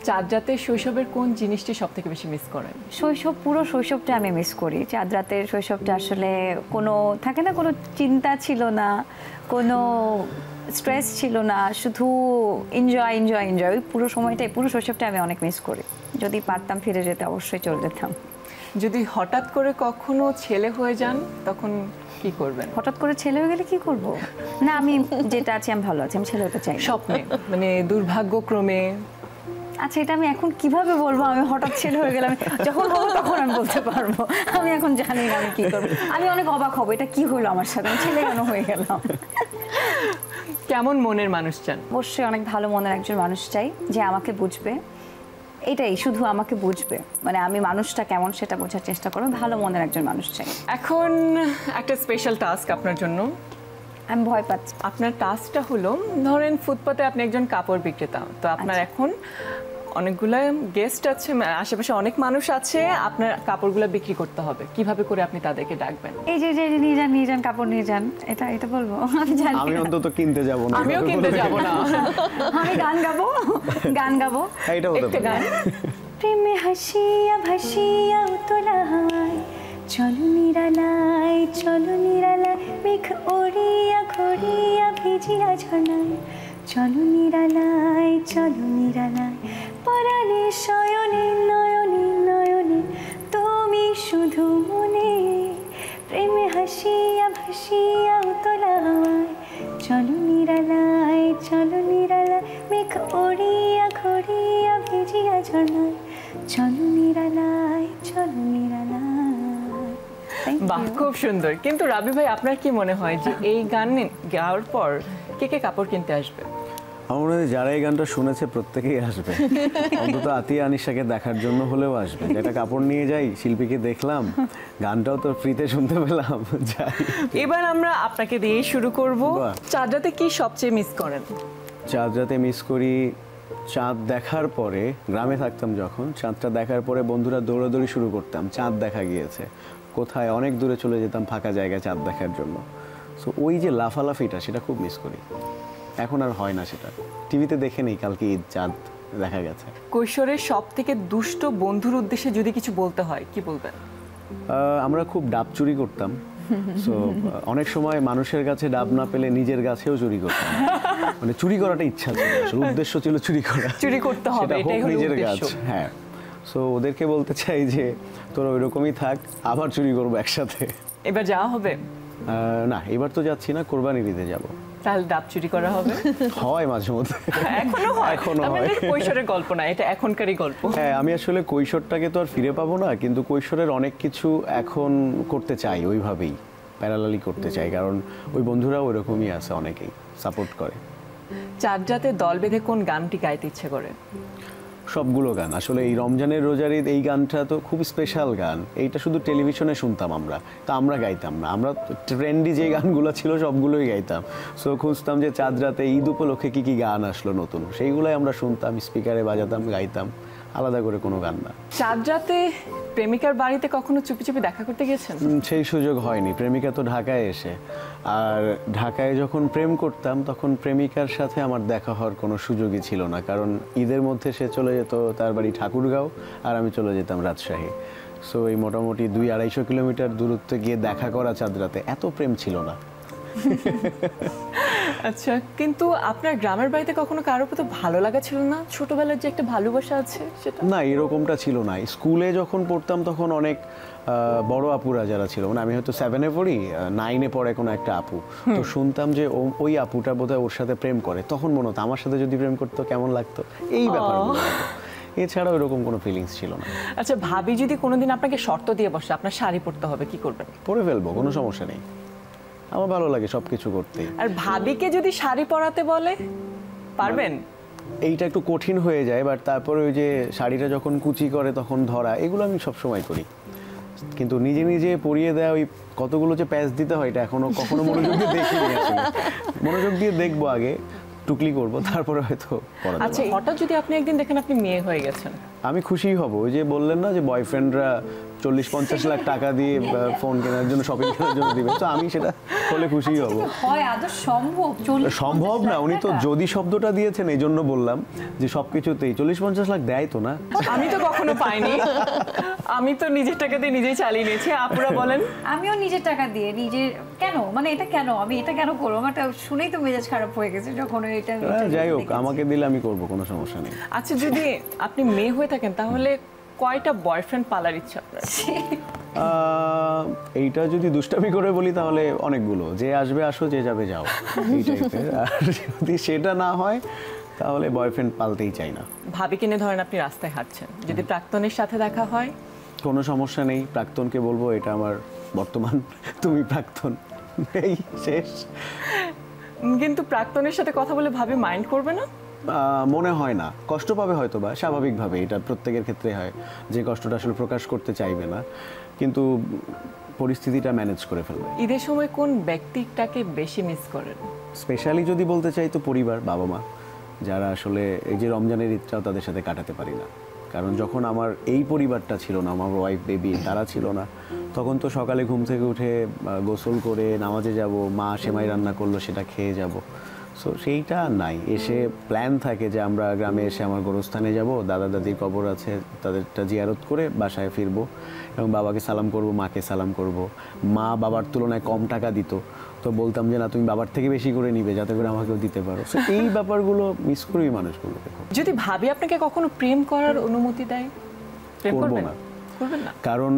চাঁদরাতে শৈশবের কোন জিনিসটি সব থেকে বেশি মিস করেন? পুরো শৈশবটা আমি মিস করি। চাঁদরাতের শৈশবটা আসলে কোনো থাকে না, কোনো চিন্তা ছিল না, কোনো স্ট্রেস ছিল না, শুধু এনজয়। ওই পুরো সময়টাই, পুরো শৈশবটা আমি অনেক মিস করি। যদি পারতাম ফিরে যেতে অবশ্যই চলে যেতাম। যদি হঠাৎ করে কখনো ছেলে হয়ে যান তখন কি করবেন? হঠাৎ করে ছেলে হয়ে গেলে কি করব? না, আমি যেটা আছি আমি ভালো আছি, আমি ছেলে হতে চাই না। স্বপ্নে, মানে দুর্ভাগ্যক্রমে। আচ্ছা, এটা আমি এখন কিভাবে বলবো? আমি হঠাৎ ছেলে হয়ে গেলাম, যখন হবো তখন আমি বলতে পারবো। আমি এখন জানি না আমি কি করবো। আমি অনেক অবাক হবো, এটা কি হলো আমার সাথে, আমি ছেলে কেন হয়ে গেলাম। কেমন মনের মানুষ চান? অবশ্যই অনেক ভালো মনের একজন মানুষ চাই, যে আমাকে বুঝবে। এটাই, শুধু আমাকে বুঝবে, মানে আমি মানুষটা কেমন সেটা বোঝার চেষ্টা করবো। ভালো মনের একজন মানুষ চাই। এখন একটা স্পেশাল টাস্ক আপনার জন্য। আমি ভয় পাচ্ছি। আপনার টাস্কটা হলো, ধরেন ফুটপাতে আপনি একজন কাপড় বিক্রেতা, তো আপনার আচ্ছা। এখন অনেকগুলা গেস্ট আছে, আশেপাশে অনেক মানুষ আছে, আপনার কাপড়গুলো বিক্রি করতে হবে। কিভাবে করে আপনি তাদেরকে ডাকবেন? এই যে নিয়ে যান কাপড় নিয়ে যান, এটা বলবো? আমি জানি আমি না। অন্তত কিনতে যাব না। আমিও কিনতে যাব না। আমি গান গাবো। হ্যাঁ, এটা হতে একটা পারে। গান। প্রেমে ভাসিয়া উতলা হাওয়ায়, চলো নিরালায় মেঘ ওড়িয়া ঘুরিয়া ভিজিয়া ঝর্ণায়, চলো নিরালায় পরাণে শয়নে নয়নে তুমি শুধু মনে। প্রেমে ভাসিয়া উতলা হাওয়ায়, চলো নিরালায় মেঘ ওড়িয়া ঘুরিয়া ভিজিয়া ঝর্ণায়, চলো নিরালায়। বাহ, খুব সুন্দর। কিন্তু রাবি ভাই, আপনার কি মনে হয় যে এই গান গাওয়ার পর কে কাপড় কিনতে আসবে? আমার মনে হয় যারা এই গানটা শুনেছে প্রত্যেকেই আসবে, অন্তত আতিয়া আনিশাকে দেখার জন্য হলেও আসবে। যেটা কাপড় নিয়ে যাই, শিল্পীকে দেখলাম, গানটাও তো ফ্রিতে শুনতে পেলাম, যাই। এবার আমরা আপনাকে দিয়ে শুরু করব। বাহ। চাঁদরাতে কি সবচেয়ে মিস করেন? চাঁদরাতে মিস করি চাঁদ দেখার পরে, গ্রামে থাকতাম যখন, চাঁদটা দেখার পরে বন্ধুরা দৌড়াদৌড়ি শুরু করতাম, চাঁদ দেখা গিয়েছে কোথায়, অনেক দূরে চলে যেতাম ফাঁকা জায়গায় চাঁদ দেখার জন্য। সো ওই যে লাফালাফিটা, সেটা খুব মিস করি। এখন আর হয় না সেটা। টিভিতে দেখে নেই কালকে ঈদ, চাঁদ দেখা গেছে। কৈশোরের সব থেকে দুষ্ট বন্ধুর উদ্দেশ্যে যদি কিছু বলতে হয়, কি বলবেন? আমরা খুব ডাব চুরি করতাম, সো অনেক সময় মানুষের কাছে ডাব না পেলে নিজের গাছেও চুরি করতাম, মানে চুরি করাটা ইচ্ছা ছিল, আসলে উদ্দেশ্য ছিল চুরি করা, চুরি করতে হবে, সেটা হোক এটাই হলো নিজের উদ্দেশ্য। গাছ। হ্যাঁ, সো ওদেরকে বলতে চাই যে তোরা ওইরকমই থাক, আবার চুরি করবো একসাথে। এবার যাওয়া হবে? না, এবার তো যাচ্ছি না, কোরবানির ঈদে যাবো। তাহলে ডাব চুরি করা হবে? হয় মাঝে মধ্যে, এখনো হয়? এখনো তার মানে হয়। এটা কৈশোরের গল্প না, এটা এখনকারই গল্প। হ্যাঁ, আমি আসলে কৈশোরটাকে তো আর ফিরে পাবো না, কিন্তু কৈশোরের অনেক কিছু এখন করতে চাই, ওইভাবেই প্যারালালি করতে চাই, কারণ ওই বন্ধুরাও ওইরকমই আছে, অনেকেই সাপোর্ট করে। চাঁদরাতে দল বেঁধে কোন গানটি গাইতে ইচ্ছে করে? সবগুলো গান আসলে, এই রমজানের রোজার ঈদ এই গানটা তো খুব স্পেশাল গান, এইটা শুধু টেলিভিশনে শুনতাম আমরা, তো আমরা গাইতাম না, আমরা ট্রেন্ডি যে গানগুলো ছিল সবগুলোই গাইতাম। সো খুঁজতাম যে চাঁদ রাতে ঈদ উপলক্ষে কী কী গান আসলো নতুন, সেইগুলোই আমরা শুনতাম, স্পিকারে বাজাতাম, গাইতাম, আলাদা করে কোনো গান না। চাঁদরাতে প্রেমিকার বাড়িতে কখনো চুপি চুপি দেখা করতে গেছেন? সেই সুযোগ হয়নি, প্রেমিকা তো ঢাকায় এসে, আর ঢাকায় যখন প্রেম করতাম তখন প্রেমিকার সাথে আমার দেখা হওয়ার কোনো সুযোগই ছিল না, কারণ ঈদের মধ্যে সে চলে যেত তার বাড়ি ঠাকুরগাঁও, আর আমি চলে যেতাম রাজশাহী। সো এই মোটামুটি 200-250 কিলোমিটার দূরত্বে গিয়ে দেখা করা চাঁদরাতে, এত প্রেম ছিল না। আচ্ছা, কিন্তু আপনার গ্রামের বাড়িতে কখনো কারোর প্রতি ভালো লাগা ছিল না? ছোটবেলার যে একটা ভালোবাসা আছে সেটা? না, এরকমটা ছিল না। স্কুলে যখন পড়তাম তখন অনেক বড় আপুরা যারা ছিল, মানে আমি হয়তো 7-এ পড়ি, 9-এ পড়ে কোনো একটা আপু, তো শুনতাম যে ওই আপুটা বোধহয় ওর সাথে প্রেম করে, তখন মনে হতো আমার সাথে যদি প্রেম করতো কেমন লাগতো, এই ব্যাপারগুলো হতো। এছাড়া ওইরকম কোনো ফিলিংস ছিল না। আচ্ছা, ভাবি যদি কোনোদিন আপনাকে শর্ত দিয়ে বসে আপনার শাড়ি পরতে হবে, কি করবেন? পরে ফেলবো, কোনো সমস্যা নেই, আমার ভালো লাগে সবকিছু করতে। আর ভাবিকে যদি শাড়ি পরাতে বলে, পারবেন? এইটা একটু কঠিন হয়ে যায়, বাট তারপরে ওই যে শাড়িটা যখন কুচি করে তখন ধরা, এগুলো আমি সবসময় করি, কিন্তু নিজে নিজে পরিয়ে দেওয়া, ওই কতগুলো যে প্যাচ দিতে হয়, এটা এখনো কখনো মনোযোগ দিয়ে দেখিনি আসলে। মনোযোগ দিয়ে দেখবো আগে, টুকলি করব, তারপরে হয়তো পড়া যাবে। আচ্ছা, হঠাৎ যদি আপনি একদিন দেখেন আপনি মেয়ে হয়ে গেছেন, আমি খুশিই হব। ওই যে বললেন না যে বয়ফ্রেন্ডরা 40-50 লাখ টাকা দিয়ে ফোন কেনার জন্য, শপিং করার জন্য দিবে, তো আমি সেটা হলে খুশিই হব। হয় আদৌ সম্ভব? সম্ভব না, উনি তো যদি শব্দটা দিয়েছেন, এই জন্য বললাম যে সবকিছুতেই 40-50 লাখ দেয় তো না। আমি তো কখনো পাইনি, আমি তো নিজের টাকা দিয়ে নিজেই চালিয়ে নিয়েছি। আপুরা বলেন? আমিও নিজের টাকা দিয়ে নিজের, কেন মানে এটা কেন, আমি এটা কেন করবো? আমার শুনেই তো মেজাজ খারাপ হয়ে গেছে যখন এটা যাই হোক, আমাকে দিলে আমি করব, কোনো সমস্যা নেই। আচ্ছা, যদি আপনি মেয়ে হয়ে থাকেন তাহলে কয়টা বয়ফ্রেন্ড পালার ইচ্ছা আপনার? এইটা যদি দুষ্টামি করে বলি তাহলে অনেকগুলো, যে আসবে আসো, যে যাবে যাও, এই টাইপের। আর যদি সেটা না হয় তাহলে বয়ফ্রেন্ড পালতেই চাই না। ভাবি কিনে ধরেন আপনি রাস্তায় হাঁটছেন, যদি প্রাক্তনের সাথে দেখা হয়? কোনো সমস্যা নেই, প্রাক্তনকে বলবো এটা আমার বর্তমান, তুমি প্রাক্তন, এই শেষ। কিন্তু প্রাক্তনের সাথে কথা বলে ভাবি মাইন্ড করবে না? মনে হয় না, কষ্ট পাবে হয়তো বা, স্বাভাবিকভাবে, এটা প্রত্যেকের ক্ষেত্রে হয় যে কষ্টটা আসলে প্রকাশ করতে চাইবে না, কিন্তু পরিস্থিতিটা ম্যানেজ করে ফেলবে। ঈদের সময় কোন ব্যক্তিটাকে বেশি মিস করেন? স্পেশালি যদি বলতে চাই তো পরিবার, বাবা মা, যারা আসলে এই যে রমজানের ঈদটাও তাদের সাথে কাটাতে পারি না, কারণ যখন আমার এই পরিবারটা ছিল না, আমার ওয়াইফ বেবি তারা ছিল না, তখন তো সকালে ঘুম থেকে উঠে গোসল করে নামাজে যাব, মা সেমাই রান্না করলো সেটা খেয়ে যাব। সো সেইটা নাই, এসে প্ল্যান থাকে যে আমরা গ্রামে এসে আমার গোরস্থানে যাব, দাদা দাদির কবর আছে, তাদেরটা জিয়ারত করে বাসায় ফিরবো এবং বাবাকে সালাম করব, মাকে সালাম করব। মা বাবার তুলনায় কম টাকা দিত, তো বলতাম যে না, তুমি বাবার থেকে বেশি করে নিবে যাতে করে আমাকেও দিতে পারো। সো এই ব্যাপারগুলো মিস করি মানুষগুলোকে। যদি ভাবি আপনাকে কখনো প্রেম করার অনুমতি দেয়, প্রেম করবো করবেন? না। করবেন না? কারণ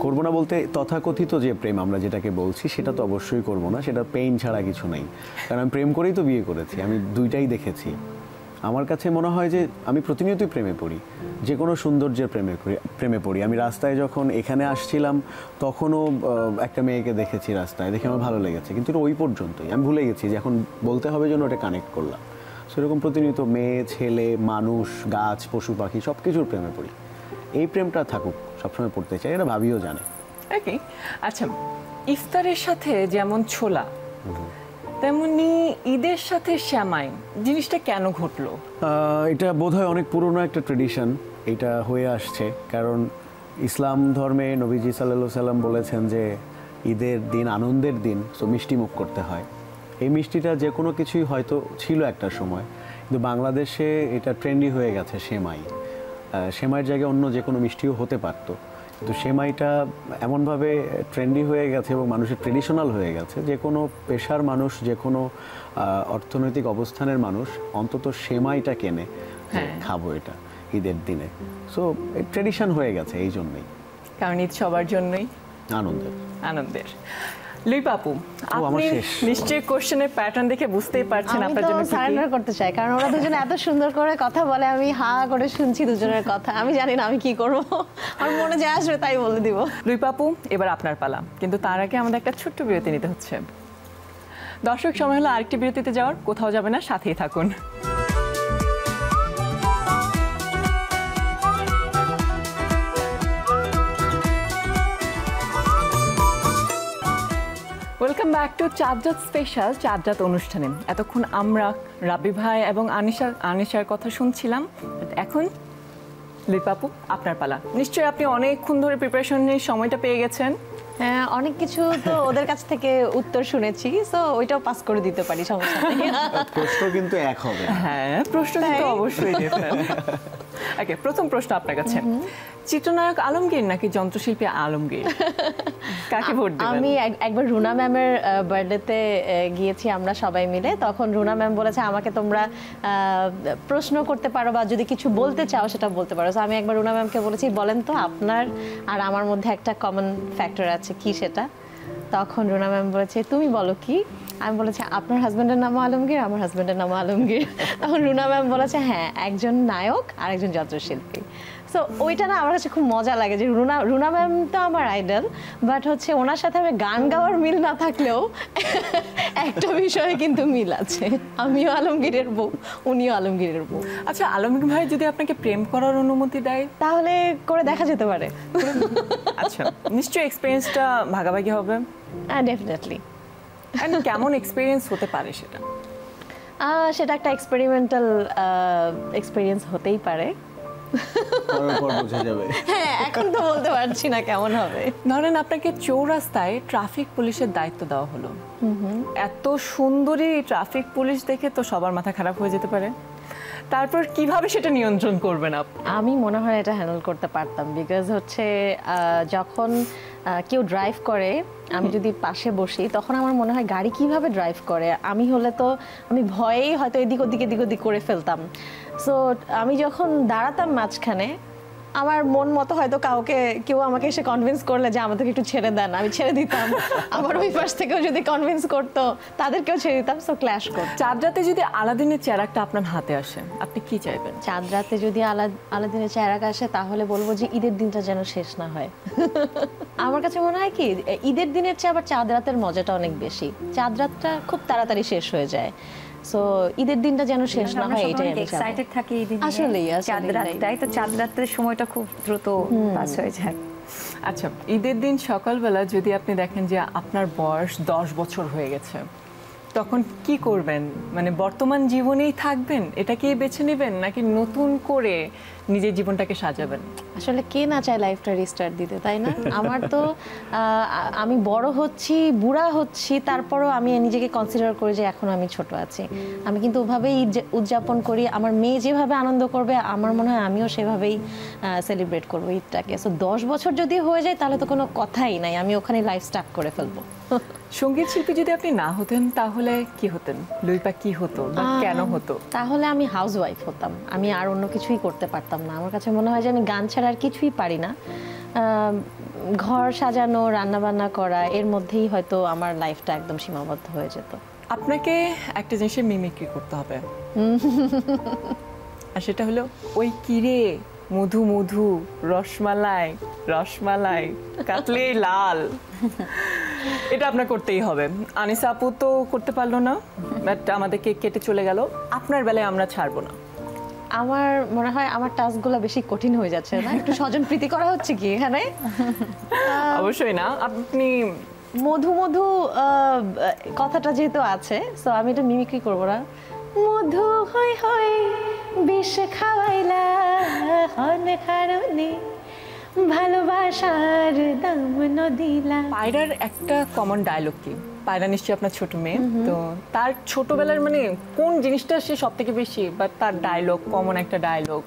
করবো না বলতে, তথাকথিত যে প্রেম আমরা যেটাকে বলছি সেটা তো অবশ্যই করবো না, সেটা পেইন ছাড়া কিছু নেই। কারণ আমি প্রেম করেই তো বিয়ে করেছি, আমি দুইটাই দেখেছি। আমার কাছে মনে হয় যে আমি প্রতিনিয়তই প্রেমে পড়ি, যে কোনো সৌন্দর্যের প্রেমে পড়ি। আমি রাস্তায় যখন এখানে আসছিলাম তখনও একটা মেয়েকে দেখেছি রাস্তায়, দেখে আমার ভালো লেগেছে, কিন্তু ওই পর্যন্তই, আমি ভুলে গেছি যে এখন বলতে হবে জন্য ওটা কানেক্ট করলাম। সেরকম প্রতিনিয়ত মেয়ে, ছেলে, মানুষ, গাছ, পশু পাখি সব কিছুর প্রেমে পড়ি। এই প্রেমটা থাকুক, সবসময় পড়তে চাই, এটা ভাবিও জানে। ওকে, আচ্ছা, ইফতারের সাথে যেমন ছোলা, তেমনি ঈদের সাথে শ্যামাই, জিনিসটা কেন ঘটলো? এটা বোধহয় অনেক পুরনো একটা ট্রেডিশন, এটা হয়ে আসছে। কারণ ইসলাম ধর্মে নবীজি সাল্লাল্লাহু সাল্লাম বলেছেন যে ঈদের দিন আনন্দের দিন, সো মিষ্টি মুখ করতে হয়। এই মিষ্টিটা যে কোনো কিছুই হয়তো ছিল একটা সময়, কিন্তু বাংলাদেশে এটা ট্রেন্ডি হয়ে গেছে সেমাই। সেমাইয়ের জায়গায় অন্য যে কোনো মিষ্টিও হতে পারতো, তো সেমাইটা এমনভাবে ট্রেন্ডি হয়ে গেছে এবং মানুষের ট্রেডিশনাল হয়ে গেছে, যে কোনো পেশার মানুষ, যে কোনো অর্থনৈতিক অবস্থানের মানুষ অন্তত সেমাইটা কেনে, খাবো এটা ঈদের দিনে। সো ট্রেডিশন হয়ে গেছে এই জন্যই, কারণ ঈদ সবার জন্যই আনন্দের। লুইপা আপু, আপনি নিশ্চয়ই কোশ্চেনের প্যাটার্ন দেখে বুঝতেই পারছেন আপনার জন্য কি সারেন্ডার করতে চাই, কারণ ওরা দুজনে এত সুন্দর করে কথা বলে, আমি হা করে শুনছি দুজনের কথা, আমি জানি না আমি কি করব, আমার মনে যে আসবে তাই বলে দিব। লুইপা আপু, এবার আপনার পালা, কিন্তু তার আগে আমাদের একটা ছোট্ট বিরতি নিতে হচ্ছে। দর্শক, সময় হলো আরেকটি বিরতিতে যাওয়ার, কোথাও যাবে না, সাথেই থাকুন। ওয়েলকাম ব্যাক টু চাঁদরাত স্পেশাল, চাঁদরাত অনুষ্ঠানে। এতক্ষণ আমরা রাবি ভাই এবং আনিশার কথা শুনছিলাম, এখন লুইপা আপু আপনার পালা। নিশ্চয়ই আপনি অনেকক্ষণ ধরে প্রিপারেশন নিয়ে সময়টা পেয়ে গেছেন। হ্যাঁ, অনেক কিছু তো ওদের কাছ থেকে উত্তর শুনেছি, সো ওইটাও পাস করে দিতে পারি, সমস্যা নেই। প্রশ্ন কিন্তু এক হবে। হ্যাঁ, প্রশ্ন কিন্তু অবশ্যই দিবেন। ওকে, প্রথম প্রশ্ন আপনার কাছে, চিত্রনায়ক আলমগীর নাকি যন্ত্রশিল্পী আলমগীর, কাকে ভোট দিবেন? আমি একবার রুনা ম্যামের বার্থডেতে গিয়েছি আমরা সবাই মিলে, তখন রুনা ম্যাম বলেছে আমাকে তোমরা প্রশ্ন করতে পারো বা যদি কিছু বলতে চাও সেটা বলতে পারো। আমি একবার রুনা ম্যামকে বলেছি, বলেন তো আপনার আর আমার মধ্যে একটা কমন ফ্যাক্টর আছে, কি সেটা? তখন রুনা ম্যাম বলেছে, তুমি বলো কি? আমি বলেছি, আপনার হাজব্যান্ডের নামও আলমগীর, আমার হাজব্যান্ডের নামও আলমগীর। তখন রুনা ম্যাম বলেছে, হ্যাঁ, একজন নায়ক আর একজন যন্ত্রশিল্পী। সো ওইটা না আমার কাছে খুব মজা লাগে যে রুনা ম্যাম তো আমার আইডল, বাট হচ্ছে ওনার সাথে আমি গান গাওয়ার মিল না থাকলেও একটা বিষয়ে কিন্তু মিল আছে, আমিও আলমগীরের বউ, উনিও আলমগীরের বউ। আচ্ছা, আলমগীর ভাই যদি আপনাকে প্রেম করার অনুমতি দেয়, তাহলে করে দেখা যেতে পারে। আচ্ছা, নিশ্চয়ই এক্সপেরিয়েন্সটা ভাগাভাগি হবে। ডেফিনেটলি। কেমন এক্সপেরিয়েন্স হতে পারে সেটা? সেটা একটা এক্সপেরিমেন্টাল এক্সপেরিয়েন্স হতেই পারে। বোঝা যাবে। হ্যাঁ, এখন তো বলতে পারছি না কেমন হবে। ধরেন আপনাকে চৌরাস্তায় ট্রাফিক পুলিশের দায়িত্ব দেওয়া হলো, এত সুন্দরী ট্রাফিক পুলিশ দেখে তো সবার মাথা খারাপ হয়ে যেতে পারে, তারপর কিভাবে সেটা নিয়ন্ত্রণ করবেন আপনি? আমি মনে হয় এটা হ্যান্ডেল করতে পারতাম, বিকজ হচ্ছে যখন কেউ ড্রাইভ করে, আমি যদি পাশে বসি, তখন আমার মনে হয় গাড়ি কিভাবে ড্রাইভ করে, আমি হলে তো আমি ভয়েই হয়তো এদিক ওদিক করে ফেলতাম। সো আমি যখন দাঁড়াতাম মাঝখানে, আমার মন মতো হয়তো কেউ আমাকে এসে কনভিন্স করলে যে আমাদেরকে একটু ছেড়ে দেন, আমি ছেড়ে দিতাম। আবার ওই পাশ থেকেও যদি কনভিন্স করতো, তাদেরকেও ছেড়ে দিতাম। সো ক্ল্যাশ করতো। চাঁদরাতে যদি আলাদিনের চেরাগটা আপনার হাতে আসে, আপনি কি চাইবেন? চাঁদরাতে যদি আলাদিনের চেরাগ আসে, তাহলে বলবো যে ঈদের দিনটা যেন শেষ না হয়। আমার কাছে মনে হয় কি, ঈদের দিনের চেয়ে আবার চাঁদরাতের মজাটা অনেক বেশি। চাঁদরাতটা খুব তাড়াতাড়ি শেষ হয়ে যায়, সো ঈদের দিনটা যেন শেষ না হয়, এটাই আমি এক্সাইটেড থাকি এই দিনে। আসলেই চাঁদরাতটাই তো, চাঁদরাতের সময়টা খুব দ্রুত পাস হয়ে যায়। আচ্ছা, ঈদের দিন সকালবেলা যদি আপনি দেখেন যে আপনার বয়স 10 বছর হয়ে গেছে, তখন কি করবেন? মানে বর্তমান জীবনেই থাকবেন, এটাকেই বেছে নেবেন, নাকি নতুন করে নিজের জীবনটাকে সাজাবেন? আসলে কে না চায় লাইফটা রিস্টার্ট দিতে, তাই না? আমার তো আমি বড় হচ্ছি, বুড়া হচ্ছি, তারপরও আমি নিজেকে কনসিডার করি যে এখন আমি ছোট আছি। আমি কিন্তু ওভাবেই উদযাপন করি। আমার মেয়ে যেভাবে আনন্দ করবে, আমার মনে হয় আমিও সেভাবেই সেলিব্রেট করবো ঈদটাকে। সো 10 বছর যদি হয়ে যায়, তাহলে তো কোনো কথাই নাই, আমি ওখানে লাইফ স্টার্ট করে ফেলবো। সঙ্গীত শিল্পী যদি আপনি না হতেন, তাহলে কি হতেন? লুইপা কি হতো বা কেন হতো? তাহলে আমি হাউস ওয়াইফ হতাম, আমি আর অন্য কিছুই করতে পারতাম না। আমার কাছে মনে হয় যে আমি গান ছাড়া আর কিছুই পারি না। ঘর সাজানো, রান্না বান্না করা, এর মধ্যেই হয়তো আমার লাইফটা একদম সীমাবদ্ধ হয়ে যেত। আপনাকে একটা জিনিসের মিমিক্রি করতে হবে, আর সেটা হলো ওই কিরে মধু মধু রসমালাই রসমালাই কাটলে লাল, এটা আপনার করতেই হবে। আনিসা আপু তো করতে পারলো না, বাট আমাদেরকে কেটে চলে গেল। আপনার বেলায় আমরা ছাড়বো না। আমার মনে হয় আমার টাস্কগুলো বেশি কঠিন হয়ে যাচ্ছে না? একটু স্বজনপ্রীতি করা হচ্ছে কি এখানে? অবশ্যই না। আপনি মধু মধু কথাটা যেহেতু আছে, সো আমি এটা মিমিক্রি করবো না। মধু হয় হয় বিষ খাওয়াইলা হন কারণে ভালোবাসার দাম নদিলা। পায়রার একটা কমন ডায়লগ কি? পায়রা নিশ্চয়ই আপনার ছোট মেয়ে, তো তার ছোটবেলার মানে কোন জিনিসটা সে সব থেকে বেশি, বা তার ডায়লগ, কমন একটা ডায়লগ?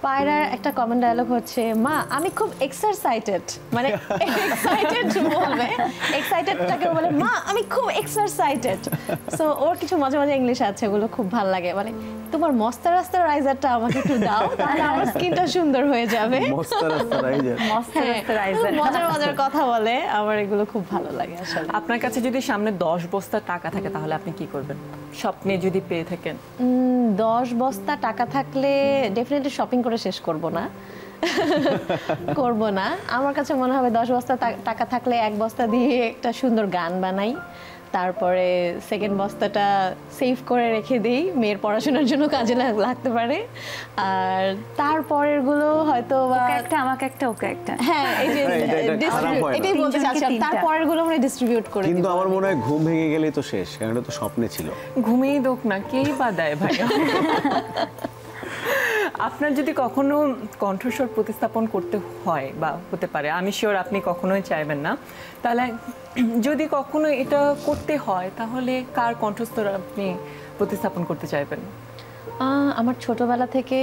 পায়রার একটা কমন ডায়লগ হচ্ছে, মা আমি খুব এক্সারসাইটেড, মানে এক্সাইটেড বলবে, এক্সাইটেডটাকে বলে মা আমি খুব এক্সারসাইটেড। সো ওর কিছু মজা মজা ইংলিশ আছে, ওগুলো খুব ভালো লাগে। মানে তোমার ময়েশ্চারাইজারটা আমাকে একটু দাও, তাহলে আমার স্কিনটা সুন্দর হয়ে যাবে। ময়েশ্চারাইজার মজার মজার কথা বলে, আমার এগুলো খুব ভালো লাগে আসলে। আপনার কাছে যদি সামনে 10 বস্তা টাকা থাকে তাহলে আপনি কি করবেন, স্বপ্নে যদি পেয়ে থাকেন? 10 বস্তা টাকা থাকলে ডেফিনেটলি শপিং করে শেষ করব না। করব না। আমার কাছে মনে হবে 10 বস্তা টাকা থাকলে 1 বস্তা দিয়ে একটা সুন্দর গান বানাই, তারপরে সেকেন্ড বস্তাটা সেভ করে রেখে দিই, মেয়ের পড়াশোনার জন্য কাজে লাগতে পারে। আর তারপরের গুলো হয়তো একটা আমাকে একটা ওকে একটা, হ্যাঁ এই যে এটাই বলতে চাচ্ছিলাম, তারপরের গুলো মানে ডিস্ট্রিবিউট করে। কিন্তু আমার মনে হয় ঘুম ভেঙে গেলেই তো শেষ, কারণ এটা তো স্বপ্নে ছিল। ঘুমিয়ে দোক না, কেই বা দেয় ভাই। আপনার যদি কখনো কণ্ঠস্বর প্রতিস্থাপন করতে হয় বা হতে পারে, আমি শিওর আপনি কখনোই চাইবেন না, তাহলে যদি কখনো এটা করতে হয় তাহলে কার কণ্ঠস্বর আপনি প্রতিস্থাপন করতে চাইবেন? আমার ছোটবেলা থেকে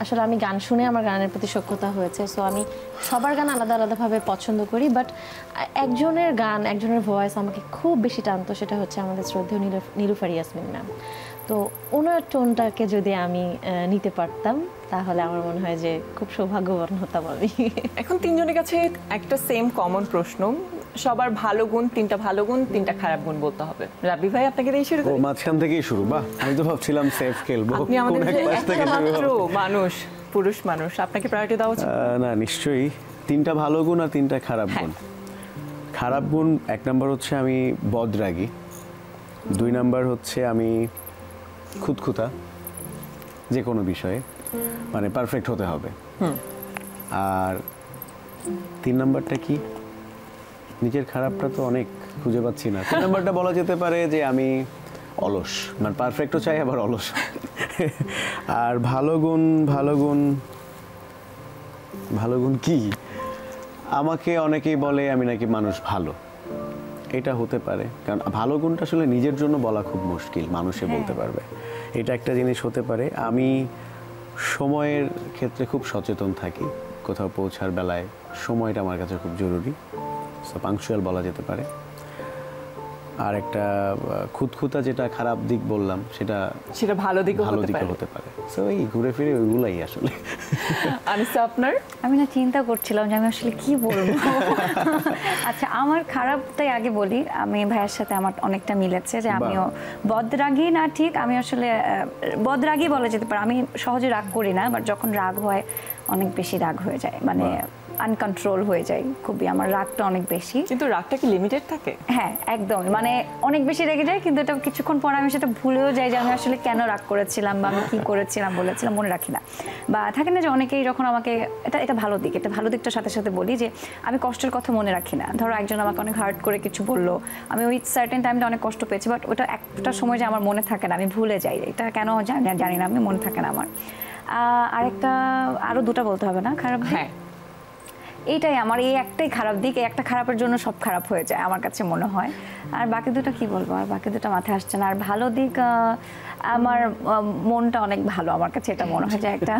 আসলে আমি গান শুনে আমার গানের প্রতি সখ্যতা হয়েছে। সো আমি সবার গান আলাদা আলাদাভাবে পছন্দ করি, বাট একজনের গান, একজনের ভয়েস আমাকে খুব বেশি টানতো, সেটা হচ্ছে আমাদের শ্রদ্ধেয় নীলুফার ইয়াসমিন ম্যাম। তো ওনার টোনটাকে যদি আমি নিতে পারতাম তাহলে আমার মনে হয় যে খুব সৌভাগ্যবান হতাম আমি। এখন তিনজনের কাছে একটা সেম কমন প্রশ্ন, সবার ভালো গুণ 3টা ভালো গুণ 3টা খারাপ গুণ বলতে হবে। রাব্বি ভাই আপনাকে দিয়ে শুরু করি। মাঝখান থেকেই শুরু, বাহ আমি তো ভাবছিলাম সেফ খেলবো। আপনি আমাদের একমাত্র মানুষ, পুরুষ মানুষ, আপনাকে প্রায়োরিটি দেওয়া উচিত। না নিশ্চয়ই 3টা ভালো গুণ আর 3টা খারাপ গুণ। খারাপ গুণ 1 নাম্বার হচ্ছে আমি বদরাগী, 2 নাম্বার হচ্ছে আমি খুঁতখুঁতা, যে কোনো বিষয়ে মানে পারফেক্ট হতে হবে। আর 3 নাম্বারটা কি, নিজের খারাপটা তো অনেক খুঁজে পাচ্ছি না। 3 নাম্বারটা বলা যেতে পারে যে আমি অলস, মানে পারফেক্টও চাই আবার অলস। আর ভালো গুণ কি, আমাকে অনেকেই বলে আমি নাকি মানুষ ভালো, এটা হতে পারে, কারণ ভালো গুণটা আসলে নিজের জন্য বলা খুব মুশকিল, মানুষে বলতে পারবে, এটা একটা জিনিস হতে পারে। আমি সময়ের ক্ষেত্রে খুব সচেতন থাকি, কোথাও পৌঁছার বেলায় সময়টা আমার কাছে খুব জরুরি, সো পাংচুয়াল বলা যেতে পারে। আর একটা খুঁতখুঁতা, যেটা খারাপ দিক বললাম, সেটা ভালো দিকও হতে পারে। সো এই ঘুরে ফিরে ওইগুলাই আসলে। আনিসা আপনার? আমি না চিন্তা করছিলাম যে আমি আসলে কি বলবো। আচ্ছা আমার খারাপটাই আগে বলি, আমি ভাইয়ের সাথে আমার অনেকটা মিলেছে, যে আমিও বদরাগী না, ঠিক আমি আসলে বদরাগী বলা যেতে পারে। আমি সহজে রাগ করি না, বাট যখন রাগ হয় অনেক বেশি রাগ হয়ে যায়, মানে আনকন্ট্রোল হয়ে যায় খুবই, আমার রাগটা অনেক বেশি। কিন্তু রাগটা কি লিমিটেড থাকে? হ্যাঁ একদম, মানে অনেক বেশি রেগে যায়, কিন্তু এটা কিছুক্ষণ পর আমি সেটা ভুলেও যাই যে আমি আসলে কেন রাগ করেছিলাম বা আমি কি করেছিলাম বলেছিলাম, মনে রাখি না। বা থাকে না যে অনেকেই যখন আমাকে, এটা ভালো দিক, এটা ভালো দিকটার সাথে সাথে বলি যে আমি কষ্টের কথা মনে রাখি না। ধরো একজন আমাকে অনেক হার্ট করে কিছু বললো, আমি ওই সার্টেন টাইমটা অনেক কষ্ট পেয়েছি, বাট ওটা একটা সময় যে আমার মনে থাকে না, আমি ভুলে যাই, এটা কেন জানি না, আমি মনে থাকে না আমার। আরেকটা, আরও 2টা বলতে হবে না খারাপ? হ্যাঁ এইটাই আমার, এই একটাই খারাপ দিক, এই একটা খারাপের জন্য সব খারাপ হয়ে যায় আমার কাছে মনে হয়। আর বাকি 2টা কি বলবো, আর বাকি 2টা মাথায় আসছে না। আর ভালো দিক, আমার মনটা অনেক ভালো, আমার কাছে এটা মনে হয় যে একটা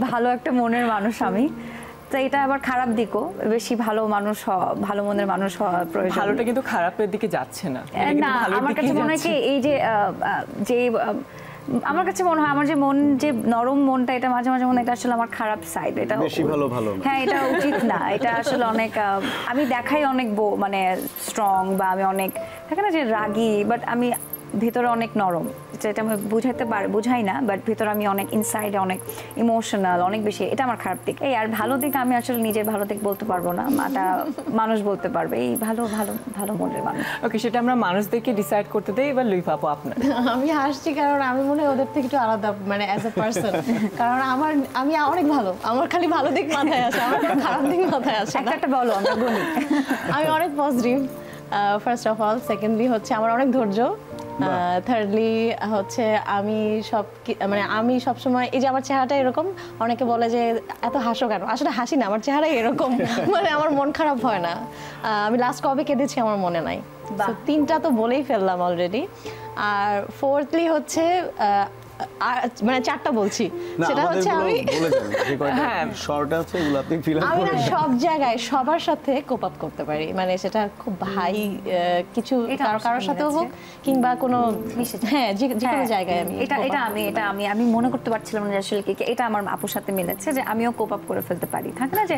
ভালো একটা মনের মানুষ আমি। তো এটা আবার খারাপ দিকও, বেশি ভালো মানুষ হওয়া, ভালো মনের মানুষ হওয়া প্রয়োজন। ভালোটা কিন্তু খারাপের দিকে যাচ্ছে না, না আমার কাছে মনে হয় কি, এই যে আমার কাছে মনে হয় আমার যে মন, যে নরম মনটা, এটা মাঝে মাঝে মনে হয় এটা আসলে আমার খারাপ সাইড, এটা বেশি ভালো না। হ্যাঁ এটা উচিত না, এটা আসলে অনেক আমি দেখাই অনেক মানে স্ট্রং, বা আমি অনেক থাকে না যে রাগী, বাট আমি ভিতরে অনেক নরম, যেটা আমি বুঝাই না, বাট ভিতরে আমি অনেক ইনসাইডে অনেক ইমোশনাল, অনেক বেশি, এটা আমার খারাপ দিক। এই আর ভালো দিক আমি আসলে নিজের ভালো দিক বলতে পারবো না, মাটা মানুষ বলতে পারবে, এই ভালো ভালো ভালো মনের মানুষ। ওকে, সেটা আমরা মানুষদেরকে ডিসাইড করতে দেই। এবার লুই পাপো আপনার। আমি হাসছি কারণ আমি মনে হয় ওদের থেকে একটু আলাদা, মানে অ্যাজ এ পার্সন, কারণ আমি অনেক ভালো, আমার খালি ভালো দিক মাথায় আসে, আমার খারাপ দিক মাথায় আসে না। একটা বলো, আমরা বলি। আমি অনেক positive, first of all. Secondly হচ্ছে আমার অনেক ধৈর্য। থার্ডলি হচ্ছে আমি সবসময়, এই যে আমার চেহারাটা এরকম, অনেকে বলে যে এত হাসো কেন, আসলে হাসি না, আমার চেহারাই এরকম, মানে আমার মন খারাপ হয় না। আমি লাস্ট কবে কেঁদেছি আমার মনে নাই। 3টা তো বলেই ফেললাম অলরেডি। আর ফোর্থলি হচ্ছে মানে 4টা বলছি, না, সেটা হচ্ছে আমি বলে দেন যে কয়টা শর্ট আছে এগুলো আপনি ফিল আপ আমি না করে দেন। সব জায়গায় সবার সাথে কোপ আপ করতে পারি, মানে সেটা খুব হাই কিছু এটা আমার কারোর সাথে সাথেও হোক কিংবা কোনো হ্যাঁ যে কোনো জায়গায় আমি আমি মনে করতে পারছিলাম না যে আসলে এটা আমার আপুর সাথে মিলেছে, যে আমিও কোপ আপ করে ফেলতে পারি। থাকে না যে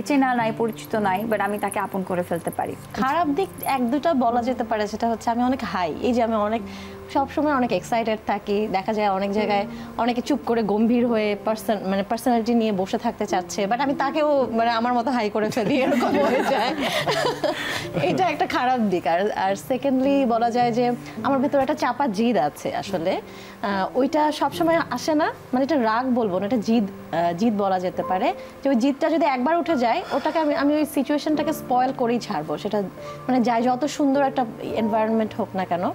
চেনা নাই, পরিচিত নাই, বাট আমি তাকে আপন করে ফেলতে পারি। খারাপ দিক 1-2টা বলা যেতে পারে, সেটা হচ্ছে আমি অনেক হাই, এই যে আমি অনেক সবসময় অনেক এক্সাইটেড থাকি, দেখা যায় অনেক জায়গায় অনেকে চুপ করে গম্ভীর হয়ে পার্সোনালিটি নিয়ে বসে থাকতে চাচ্ছে, বাট আমি তাকেও মানে আমার মতো হাই করে ফেলি, এরকম হয়ে যায়। এটা একটা খারাপ দিক। আর সেকেন্ডলি বলা যায় যে আমার ভেতরে একটা চাপা জিদ আছে আসলে, ওইটা সবসময় আসে না, মানে এটা রাগ বলবো না, এটা জিদ বলা যেতে পারে, যে ওই জিদটা যদি একবার উঠে যায় ওটাকে আমি ওই সিচুয়েশনটাকে স্পয়েল করেই ছাড়বো, সেটা মানে যাই যত সুন্দর একটা এনভায়রনমেন্ট হোক না কেন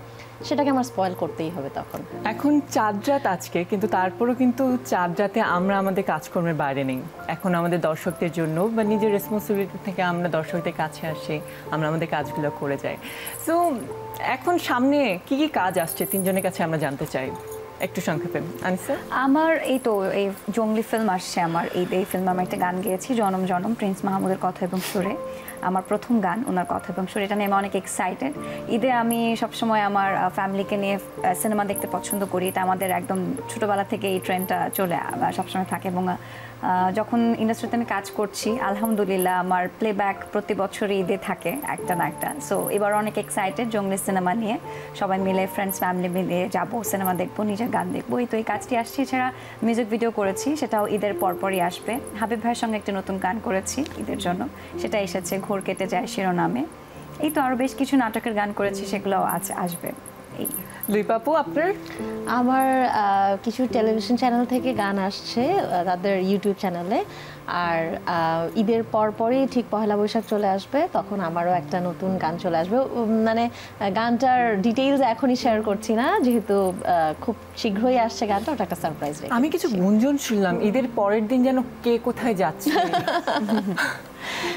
সেটাকে আমার স্পয়েল করতেই হবে তখন। এখন চাঁদ রাত আজকে, কিন্তু তারপরও কিন্তু চাঁদ রাতে আমরা আমাদের কাজকর্মের বাইরে নেই। এখন আমাদের দর্শকদের জন্য বা নিজের রেসপন্সিবিলিটি থেকে আমরা দর্শকদের কাছে আসি, আমরা আমাদের কাজগুলো করে যাই। সো এখন সামনে কি কি কাজ আসছে তিনজনের কাছে আমরা জানতে চাই, একটু সংক্ষেপে। আনিসা? আমার এই তো এই জঙ্গলি ফিল্ম আসছে, আমার এই ফিল্মে আমি একটা গান গেয়েছি, জনম জনম, প্রিন্স মাহমুদের কথা এবং সুরে, আমার প্রথম গান ওনার কথা এবং সুরে, এটা নিয়ে আমি অনেক এক্সাইটেড। ঈদে আমি সবসময় আমার ফ্যামিলিকে নিয়ে সিনেমা দেখতে পছন্দ করি, এটা আমাদের একদম ছোটোবেলা থেকে এই ট্রেন্ডটা সবসময় থাকে। এবং যখন ইন্ডাস্ট্রিতে আমি কাজ করছি আলহামদুলিল্লাহ আমার প্লেব্যাক প্রতি বছরই ঈদে থাকে একটা না একটা। সো এবার অনেক এক্সাইটেড জঙ্গলি সিনেমা নিয়ে, সবাই মিলে ফ্রেন্ডস ফ্যামিলি মিলে যাবো, সিনেমা দেখবো, নিজের গান দেখবো। এই তো এই কাজটি আসছে। এছাড়া মিউজিক ভিডিও করেছি, সেটাও ঈদের পরপরই আসবে। হাবিব ভাইয়ের সঙ্গে একটা নতুন গান করেছি ঈদের জন্য, সেটা এসেছে ঘোর কেটে যায় শিরোনামে। এই তো আরও বেশ কিছু নাটকের গান করেছি, সেগুলোও আসবে। এই লিপাপু, আপনার? আমার কিছু টেলিভিশন চ্যানেল থেকে গান আসছে তাদের ইউটিউব চ্যানেলে, আর ঈদের পরপরই ঠিক পহেলা বৈশাখ চলে আসবে, তখন আমারও একটা নতুন গান চলে আসবে। মানে গানটার ডিটেইলস এখনই শেয়ার করছি না, যেহেতু খুব শীঘ্রই আসছে গানটা, ওটা একটা সারপ্রাইজ। আমি কিছু গুঞ্জন শুনলাম ঈদের পরের দিন যেন কে কোথায় যাচ্ছে।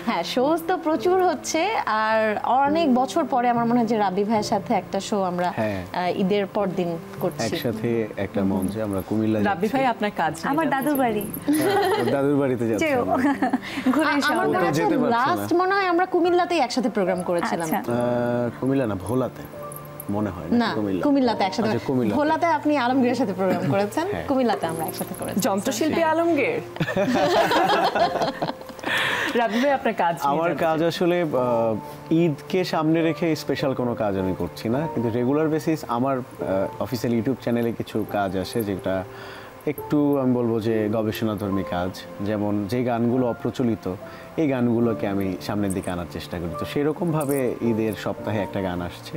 হ্যাঁ, শোজ তো প্রচুর হচ্ছে, আর অনেক বছর পরে আমার মনে হয় যে রাবি ভাইয়ের সাথে একটা শো আমরা ঈদের পর দিন করছি একসাথে একটা মঞ্চে। আমরা কুমিল্লা রাবি ভাই আপনার কাজ আমার দাদুর বাড়ি, দাদুর বাড়িতে যাচ্ছি। আমার মনে আছে লাস্ট মনে হয় আমরা কুমিল্লাতেই একসাথে প্রোগ্রাম করেছিলাম। কুমিল্লা না, ভোলাতে মনে হয় না, কুমিল্লাতে একসাথে। ভোলাতে আপনি আলমগীরের সাথে প্রোগ্রাম করেছেন, কুমিল্লাতে আমরা একসাথে করেছি। যন্ত্রশিল্পী আলমগীর। রাবি ভাই আপনার কাজ? আমার কাজ আসলে ঈদকে সামনে রেখে স্পেশাল কোনো কাজ আমি করছি না, কিন্তু রেগুলার বেসিস আমার অফিসিয়াল ইউটিউব চ্যানেলে কিছু কাজ আসে, যেটা একটু আমি বলবো যে গবেষণাধর্মী কাজ। যেমন যে গানগুলো অপ্রচলিত, এই গানগুলোকে আমি সামনের দিকে আনার চেষ্টা করি। তো সেরকমভাবে ঈদের সপ্তাহে একটা গান আসছে,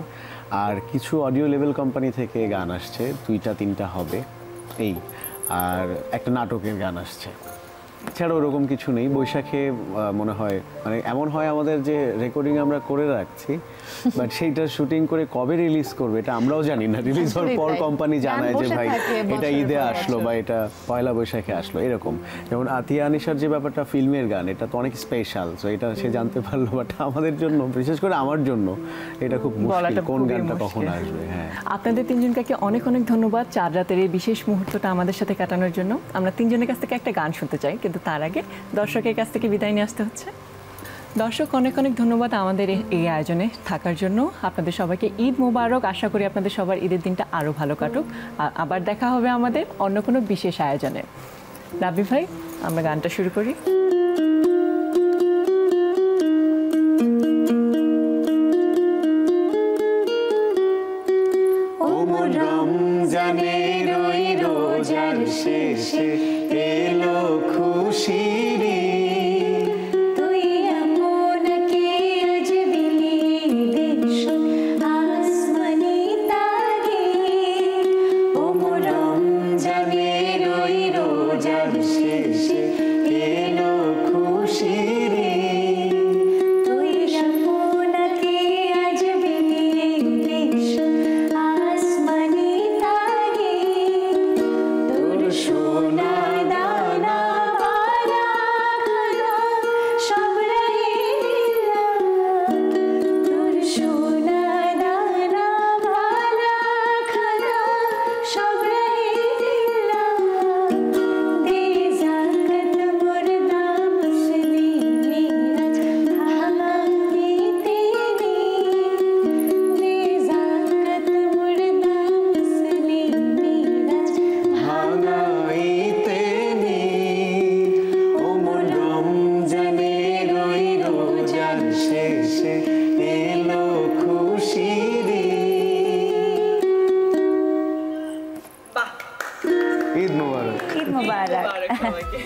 আর কিছু অডিও লেভেল কোম্পানি থেকে গান আসছে, 2-3টা হবে এই, আর একটা নাটকের গান আসছে। এছাড়া ওরকম কিছু নেই। বৈশাখে মনে হয় মানে এমন হয় আমাদের যে রেকর্ডিং আমরা করে রাখছি, বাট সেইটা শুটিং করে কবে রিলিজ করবে এটা আমরাও জানি না। রিলিজ হওয়ার পর কোম্পানি জানায় যে ভাই এটা ঈদে আসলো বা এটা পয়লা বৈশাখে আসলো, এরকম। যেমন আতিয়া আনিশার যে ব্যাপারটা, ফিল্মের গান, এটা তো অনেক স্পেশাল, সো এটা সে জানতে পারলো, বাট আমাদের জন্য, বিশেষ করে আমার জন্য এটা খুব মুশকিল কোন গানটা কখন আসবে। হ্যাঁ, আপনাদের তিনজনকে অনেক অনেক ধন্যবাদ চাঁদ রাতের এই বিশেষ মুহূর্তটা আমাদের সাথে কাটানোর জন্য। আমরা তিনজনের কাছ থেকে একটা গান শুনতে চাই, কিন্তু তার আগে দর্শকের কাছ থেকে বিদায় নিয়ে আসতে হচ্ছে। দর্শক, অনেক অনেক ধন্যবাদ আমাদের এই আয়োজনে থাকার জন্য। আপনাদের সবাইকে ঈদ মোবারক। আশা করি আপনাদের সবার ঈদের দিনটা আরও ভালো কাটুক। আবার দেখা হবে আমাদের অন্য কোনো বিশেষ আয়োজনে। রাবি ভাই, আমরা গানটা শুরু করি। রমজানের ওই রোজার শেষে এলো খুশির ঈদ, তুই এমনকে আজ বিলিয়ে দেশ আসমানি তাগিদ। ও রমজানের ওই রোজার শেষে এলো খুশির ঈদ, তুই এমনকে আজ বিলিয়ে দেশ আসমানি তাগিদ। তোর সোনা দানা পারা বানাইতে নি ও মন রমজানের ওই রোজার শেষে এলো খুশির ঈদ মোবারক ঈদ মোবারক। সবাইকে।